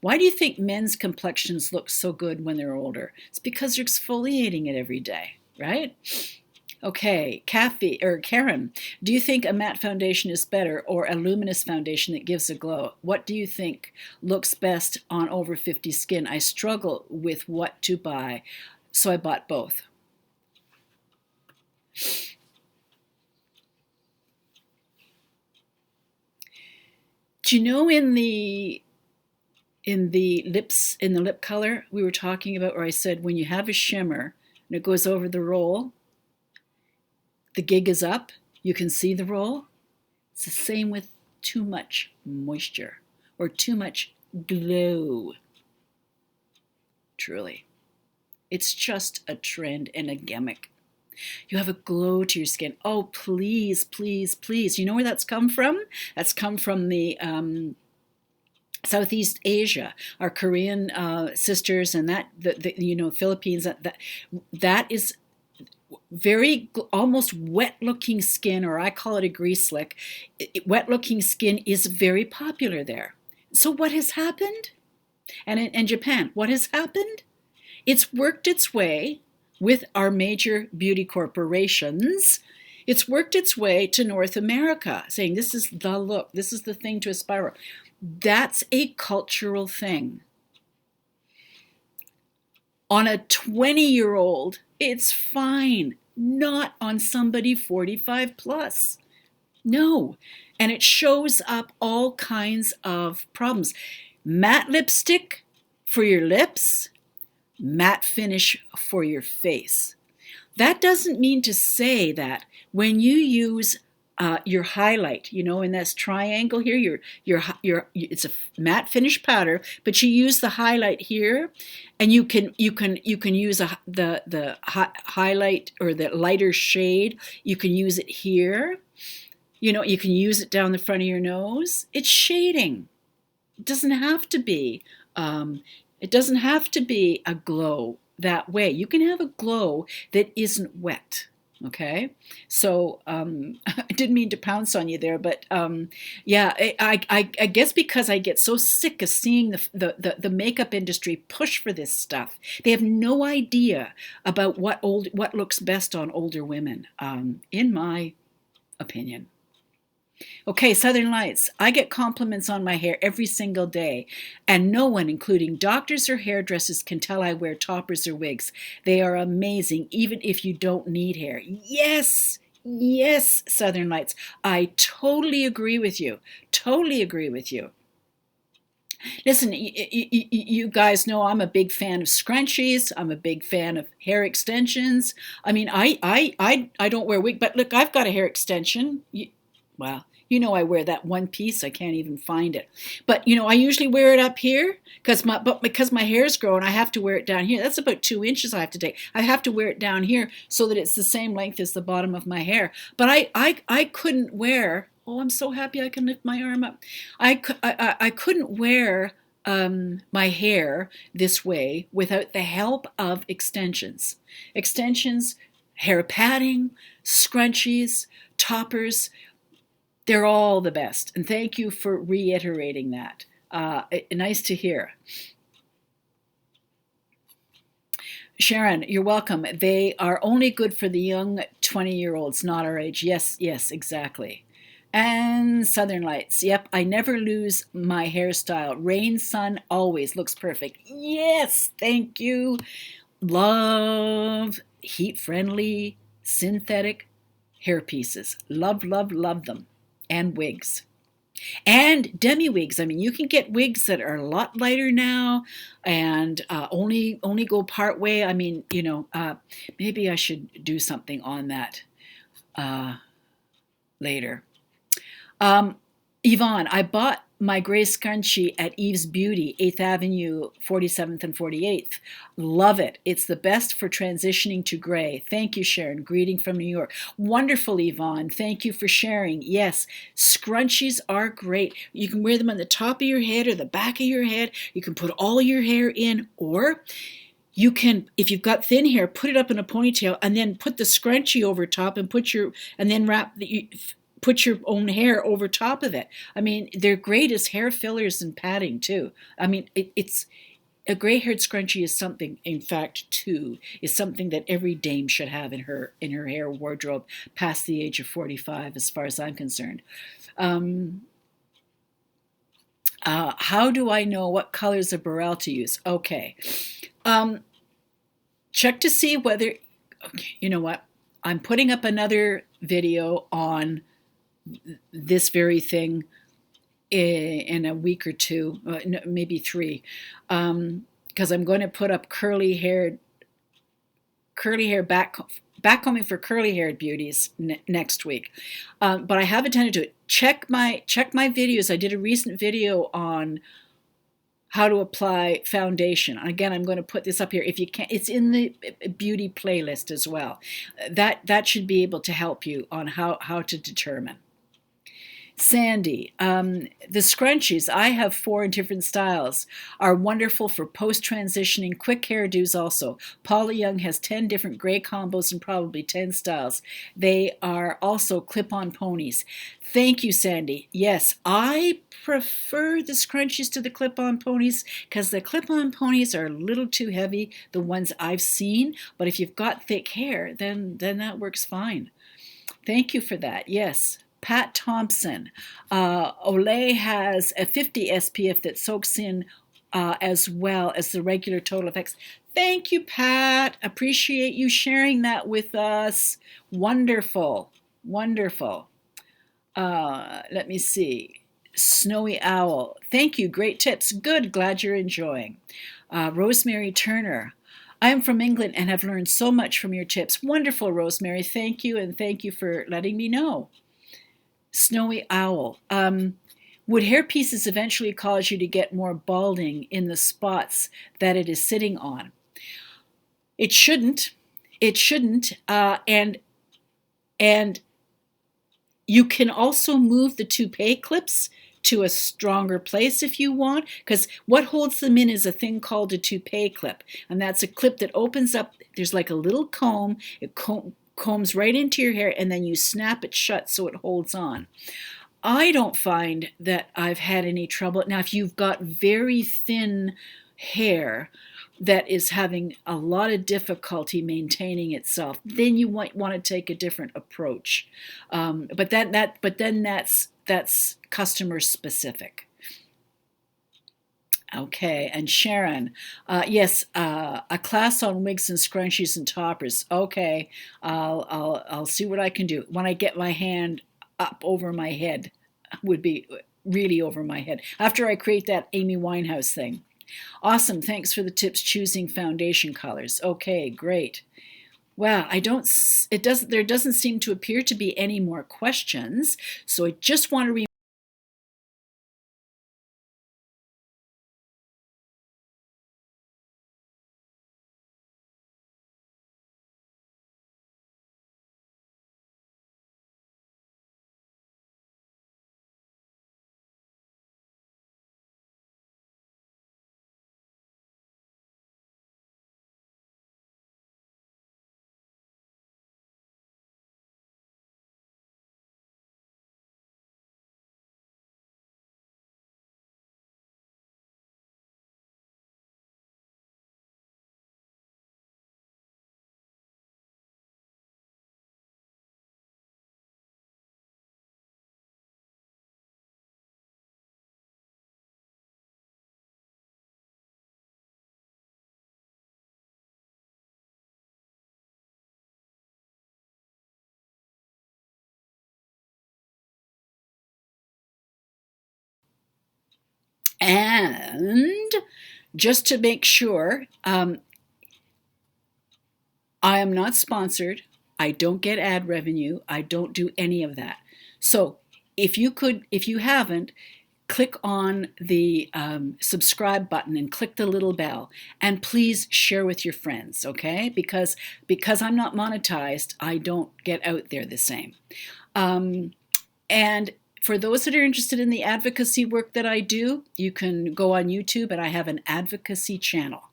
Why do you think men's complexions look so good when they're older? It's because they're exfoliating it every day, right? Okay, Karen, do you think a matte foundation is better or a luminous foundation that gives a glow? What do you think looks best on over 50 skin? I struggle with what to buy, so I bought both. Do you know in the lip color we were talking about, where I said when you have a shimmer and it goes over the roll, the gig is up, you can see the roll. It's the same with too much moisture or too much glow. Truly. It's just a trend and a gimmick. You have a glow to your skin. Oh, please, please, please. You know where that's come from? That's come from the Southeast Asia, our Korean sisters, and Philippines. That is very almost wet-looking skin, or I call it a grease slick. Wet-looking skin is very popular there. So what has happened? And in Japan, what has happened? It's worked its way with our major beauty corporations. It's worked its way to North America, saying this is the look, this is the thing to aspire. That's a cultural thing. On a 20-year-old, it's fine. Not on somebody 45 plus. No. And it shows up all kinds of problems. Matte lipstick for your lips, matte finish for your face. That doesn't mean to say that when you use your highlight, in this triangle here, it's a matte finish powder, but you use the highlight here, and you can use the highlight or the lighter shade. You can use it here. You can use it down the front of your nose. It's shading. It doesn't have to be. It doesn't have to be a glow that way. You can have a glow that isn't wet. Okay, so I didn't mean to pounce on you there, but yeah, I guess because I get so sick of seeing the makeup industry push for this stuff. They have no idea about what looks best on older women, in my opinion. Okay, Southern Lights. I get compliments on my hair every single day, and no one, including doctors or hairdressers, can tell I wear toppers or wigs. They are amazing, even if you don't need hair. Yes, yes, Southern Lights. I totally agree with you. Totally agree with you. Listen, you guys know I'm a big fan of scrunchies. I'm a big fan of hair extensions. I mean, I don't wear wig, but look, I've got a hair extension. Well, You know, I wear that one piece. I can't even find it. But, you know, I usually wear it up here because my hair's grown, I have to wear it down here. That's about 2 inches I have to take. I have to wear it down here so that it's the same length as the bottom of my hair. But I couldn't wear, oh, I'm so happy I can lift my arm up. I couldn't wear my hair this way without the help of extensions. Extensions, hair padding, scrunchies, toppers, they're all the best. And thank you for reiterating that. Nice to hear. Sharon, you're welcome. They are only good for the young 20-year-olds, not our age. Yes, yes, exactly. And Southern Lights. Yep, I never lose my hairstyle. Rain, sun, always looks perfect. Yes, thank you. Love heat-friendly, synthetic hair pieces. Love, love, love them. And wigs. And demi-wigs. I mean, you can get wigs that are a lot lighter now and only go part way. I mean, you know, maybe I should do something on that later. Yvonne, I bought my gray scrunchie at Eve's Beauty, 8th Avenue, 47th and 48th. Love it. It's the best for transitioning to gray. Thank you, Sharon. Greeting from New York. Wonderful, Yvonne. Thank you for sharing. Yes, scrunchies are great. You can wear them on the top of your head or the back of your head. You can put all your hair in, or you can, if you've got thin hair, put it up in a ponytail and then put the scrunchie over top and put your own hair over top of it. I mean, they're great as hair fillers and padding too. I mean, it's a gray-haired scrunchie is something, in fact, is something that every dame should have in her hair wardrobe past the age of 45, as far as I'm concerned. How do I know what colors of Barelle to use? Okay. Check to see whether, okay, you know what? I'm putting up another video on this very thing in a week or two, maybe 3, because I'm going to put up curly hair backcombing for curly haired beauties next week. But I haven't tended to it. Check my videos. I did a recent video on how to apply foundation. Again, I'm going to put this up here. If you can't, it's in the beauty playlist as well. That should be able to help you on how to determine. Sandy, the scrunchies, I have 4 in different styles, are wonderful for post-transitioning, quick hairdos also. Paula Young has 10 different gray combos and probably 10 styles. They are also clip-on ponies. Thank you, Sandy. Yes, I prefer the scrunchies to the clip-on ponies because the clip-on ponies are a little too heavy, the ones I've seen, but if you've got thick hair, then that works fine. Thank you for that. Yes. Pat Thompson, Olay has a 50 SPF that soaks in as well as the regular Total Effects. Thank you, Pat. Appreciate you sharing that with us. Wonderful, wonderful. Let me see. Snowy Owl, thank you. Great tips. Good. Glad you're enjoying. Rosemary Turner, I am from England and have learned so much from your tips. Wonderful, Rosemary. Thank you, and thank you for letting me know. Snowy Owl. Would hair pieces eventually cause you to get more balding in the spots that it is sitting on? It shouldn't. It shouldn't. And you can also move the toupee clips to a stronger place if you want, because what holds them in is a thing called a toupee clip. And that's a clip that opens up. There's like a little comb. It combs right into your hair, and then you snap it shut so it holds on. I don't find that I've had any trouble. Now, if you've got very thin hair that is having a lot of difficulty maintaining itself, then you might want to take a different approach. But then that's customer specific. Okay, and Sharon, yes, a class on wigs and scrunchies and toppers. Okay, I'll see what I can do. When I get my hand up over my head, would be really over my head. After I create that Amy Winehouse thing. Awesome, thanks for the tips choosing foundation colors. Okay, great. Well, there doesn't seem to appear to be any more questions. So I just want to and just to make sure, I am not sponsored. I don't get ad revenue. I don't do any of that. So if you haven't, click on the subscribe button and click the little bell, and please share with your friends, okay? Because I'm not monetized, I don't get out there the same. And for those that are interested in the advocacy work that I do, you can go on YouTube, and I have an advocacy channel.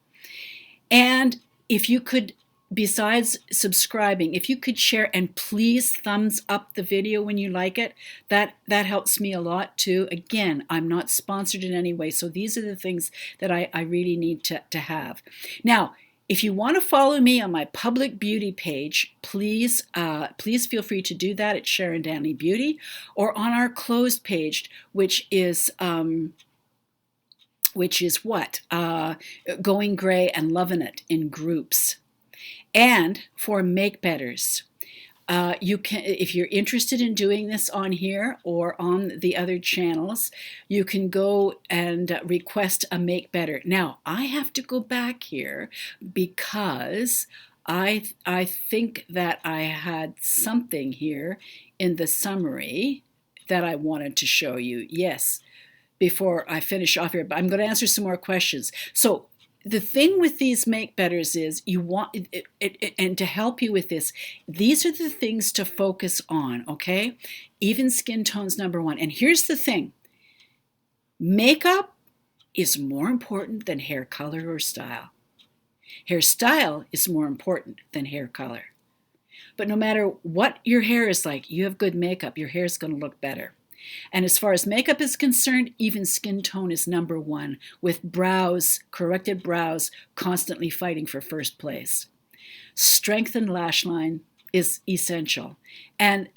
And if you could, besides subscribing, if you could share and please thumbs up the video when you like it, that helps me a lot too. Again, I'm not sponsored in any way, so these are the things that I really need to have. Now, if you want to follow me on my public beauty page, please feel free to do that at Sharon Danley Beauty, or on our closed page, which is what? Going Gray and Loving It in groups. And for Make Betters, you can, if you're interested in doing this on here or on the other channels, you can go and request a Make Better. Now, I have to go back here because I think that I had something here in the summary that I wanted to show you. Yes, before I finish off here, but I'm going to answer some more questions. So the thing with these Make Betters is you want, and to help you with this, these are the things to focus on, okay? Even skin tone's number one. And here's the thing. Makeup is more important than hair color or style. Hairstyle is more important than hair color. But no matter what your hair is like, you have good makeup, your hair is going to look better. And as far as makeup is concerned, even skin tone is number one, with brows, corrected brows, constantly fighting for first place. Strengthened lash line is essential. And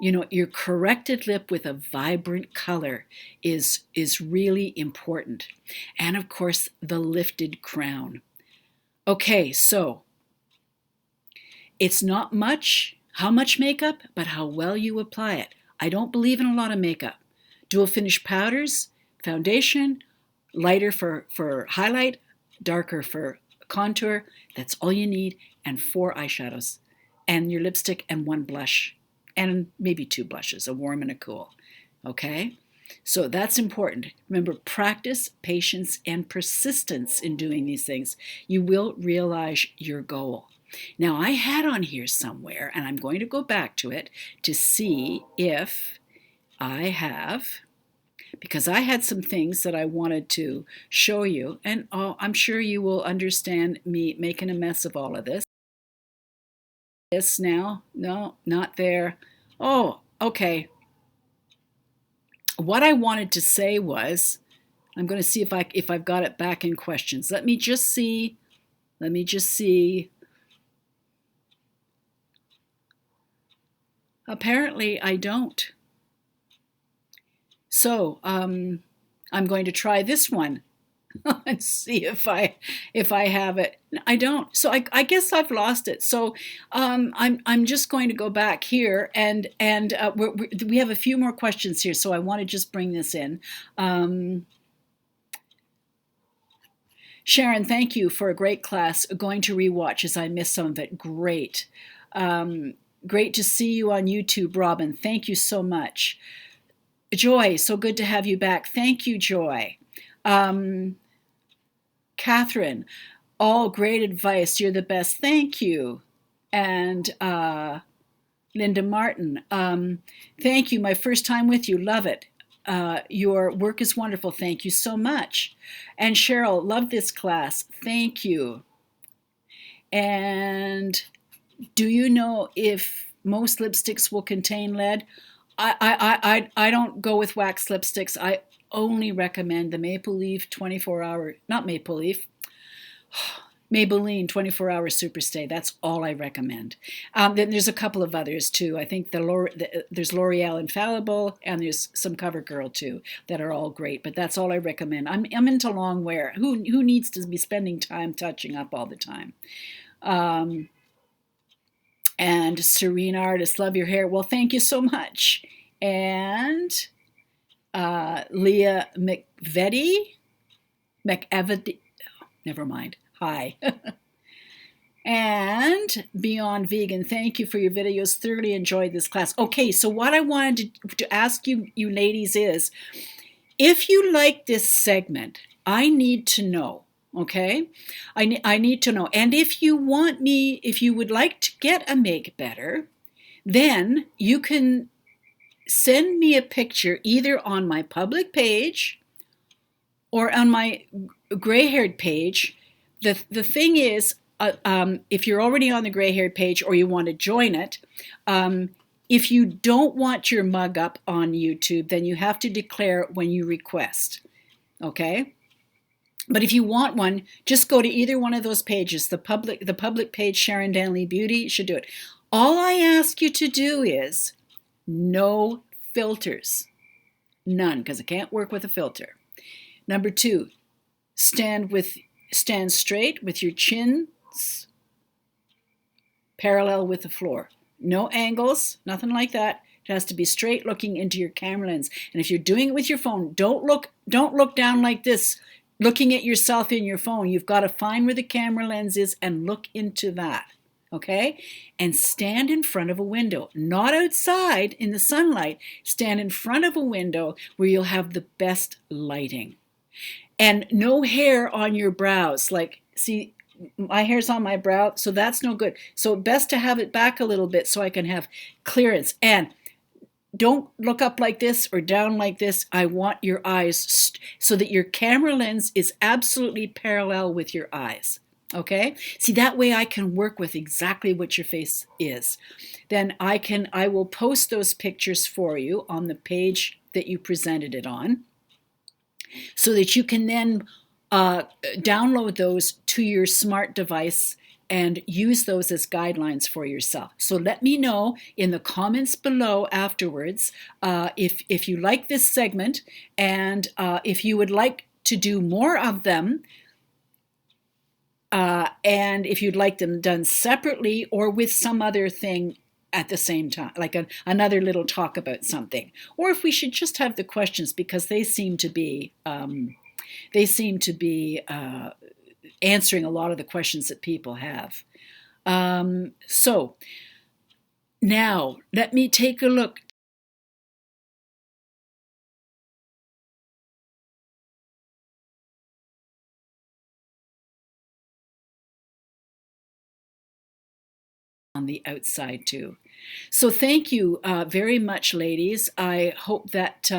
your corrected lip with a vibrant color is really important. And of course, the lifted crown. Okay, so it's not much, how much makeup, but how well you apply it. I don't believe in a lot of makeup. Dual finish powders, foundation, lighter for highlight, darker for contour. That's all you need, and 4 eyeshadows, and your lipstick, and 1 blush, and maybe 2 blushes, a warm and a cool. Okay? So that's important. Remember, practice, patience, and persistence in doing these things. You will realize your goal. Now, I had on here somewhere, and I'm going to go back to it to see if I have, because I had some things that I wanted to show you, and I'm sure you will understand me making a mess of all of this. This now, no, not there. Oh, okay. What I wanted to say was, I'm going to see if I've got it back in questions. Let me just see. Apparently, I don't. So I'm going to try this one and see if I have it. I don't. So I guess I've lost it. So I'm just going to go back here, and we have a few more questions here. So I want to just bring this in. Sharon, thank you for a great class. Going to rewatch as I missed some of it. Great. Great to see you on YouTube, Robin. Thank you so much. Joy, so good to have you back. Thank you, Joy. Catherine, all great advice. You're the best. Thank you. And Linda Martin, thank you. My first time with you. Love it. Your work is wonderful. Thank you so much. And Cheryl, love this class. Thank you. And do you know if most lipsticks will contain lead? I don't go with wax lipsticks. I only recommend the Maple Leaf 24-hour, not Maple Leaf, Maybelline 24-hour Superstay. That's all I recommend. Then there's a couple of others too. I think there's L'Oreal Infallible, and there's some CoverGirl too that are all great. But that's all I recommend. I'm into long wear. Who needs to be spending time touching up all the time? And Serene Artist, love your hair. Well, thank you so much. And Leah McVetti, never mind. Hi. And Beyond Vegan, thank you for your videos. Thoroughly enjoyed this class. Okay, so what I wanted to ask you ladies is, if you like this segment, I need to know. Okay, I need to know. And if you would like to get a Make Better, then you can send me a picture either on my public page or on my gray-haired page. The thing is, if you're already on the gray-haired page or you want to join it, if you don't want your mug up on YouTube, then you have to declare it when you request. Okay? But if you want one, just go to either one of those pages. The public page, Sharon Danley Beauty, should do it. All I ask you to do is no filters. None, because I can't work with a filter. Number 2, stand straight with your chins parallel with the floor. No angles, nothing like that. It has to be straight, looking into your camera lens. And if you're doing it with your phone, don't look down like this, looking at yourself in your phone. You've got to find where the camera lens is and look into that. Okay? And stand in front of a window, not outside in the sunlight. Stand in front of a window where you'll have the best lighting. And no hair on your brows. Like, see, my hair's on my brow, so that's no good. So best to have it back a little bit so I can have clearance. And don't look up like this or down like this. I want your eyes so that your camera lens is absolutely parallel with your eyes. Okay? See, that way I can work with exactly what your face is. Then I will post those pictures for you on the page that you presented it on, so that you can then download those to your smart device and use those as guidelines for yourself. So let me know in the comments below afterwards if you like this segment, and if you would like to do more of them, and if you'd like them done separately or with some other thing at the same time, like another little talk about something, or if we should just have the questions, because they seem to be answering a lot of the questions that people have. So now let me take a look on the outside too. So thank you very much, ladies. I hope that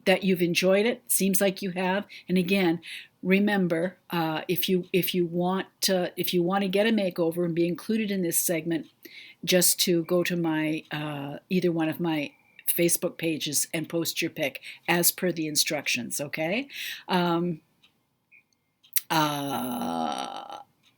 that you've enjoyed it. Seems like you have. And again, remember, if you want to get a makeover and be included in this segment, just to go to my either one of my Facebook pages and post your pic as per the instructions. Okay.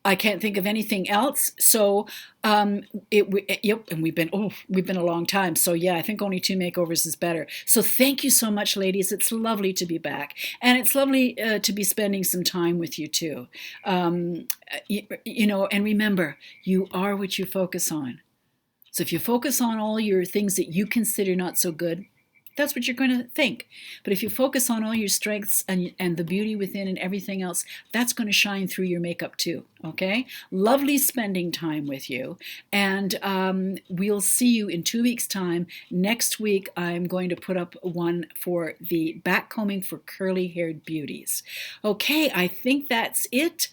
I can't think of anything else. So, yep, and we've been a long time. So yeah, I think only 2 makeovers is better. So thank you so much, ladies. It's lovely to be back, and it's lovely to be spending some time with you too. You know, and remember, you are what you focus on. So if you focus on all your things that you consider not so good, That's what you're going to think. But if you focus on all your strengths and the beauty within and everything else, that's going to shine through your makeup too. Okay? Lovely spending time with you. And we'll see you in 2 weeks' time. Next week, I'm going to put up one for the back combing for curly haired beauties. Okay, I think that's it.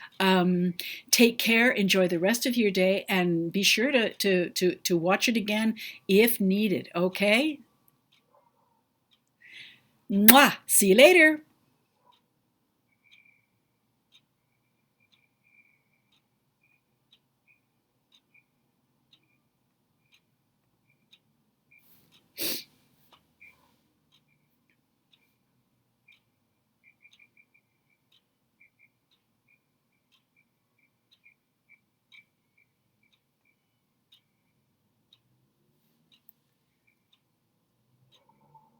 Take care. Enjoy the rest of your day. And be sure to watch it again if needed. Okay? Mwah! See you later.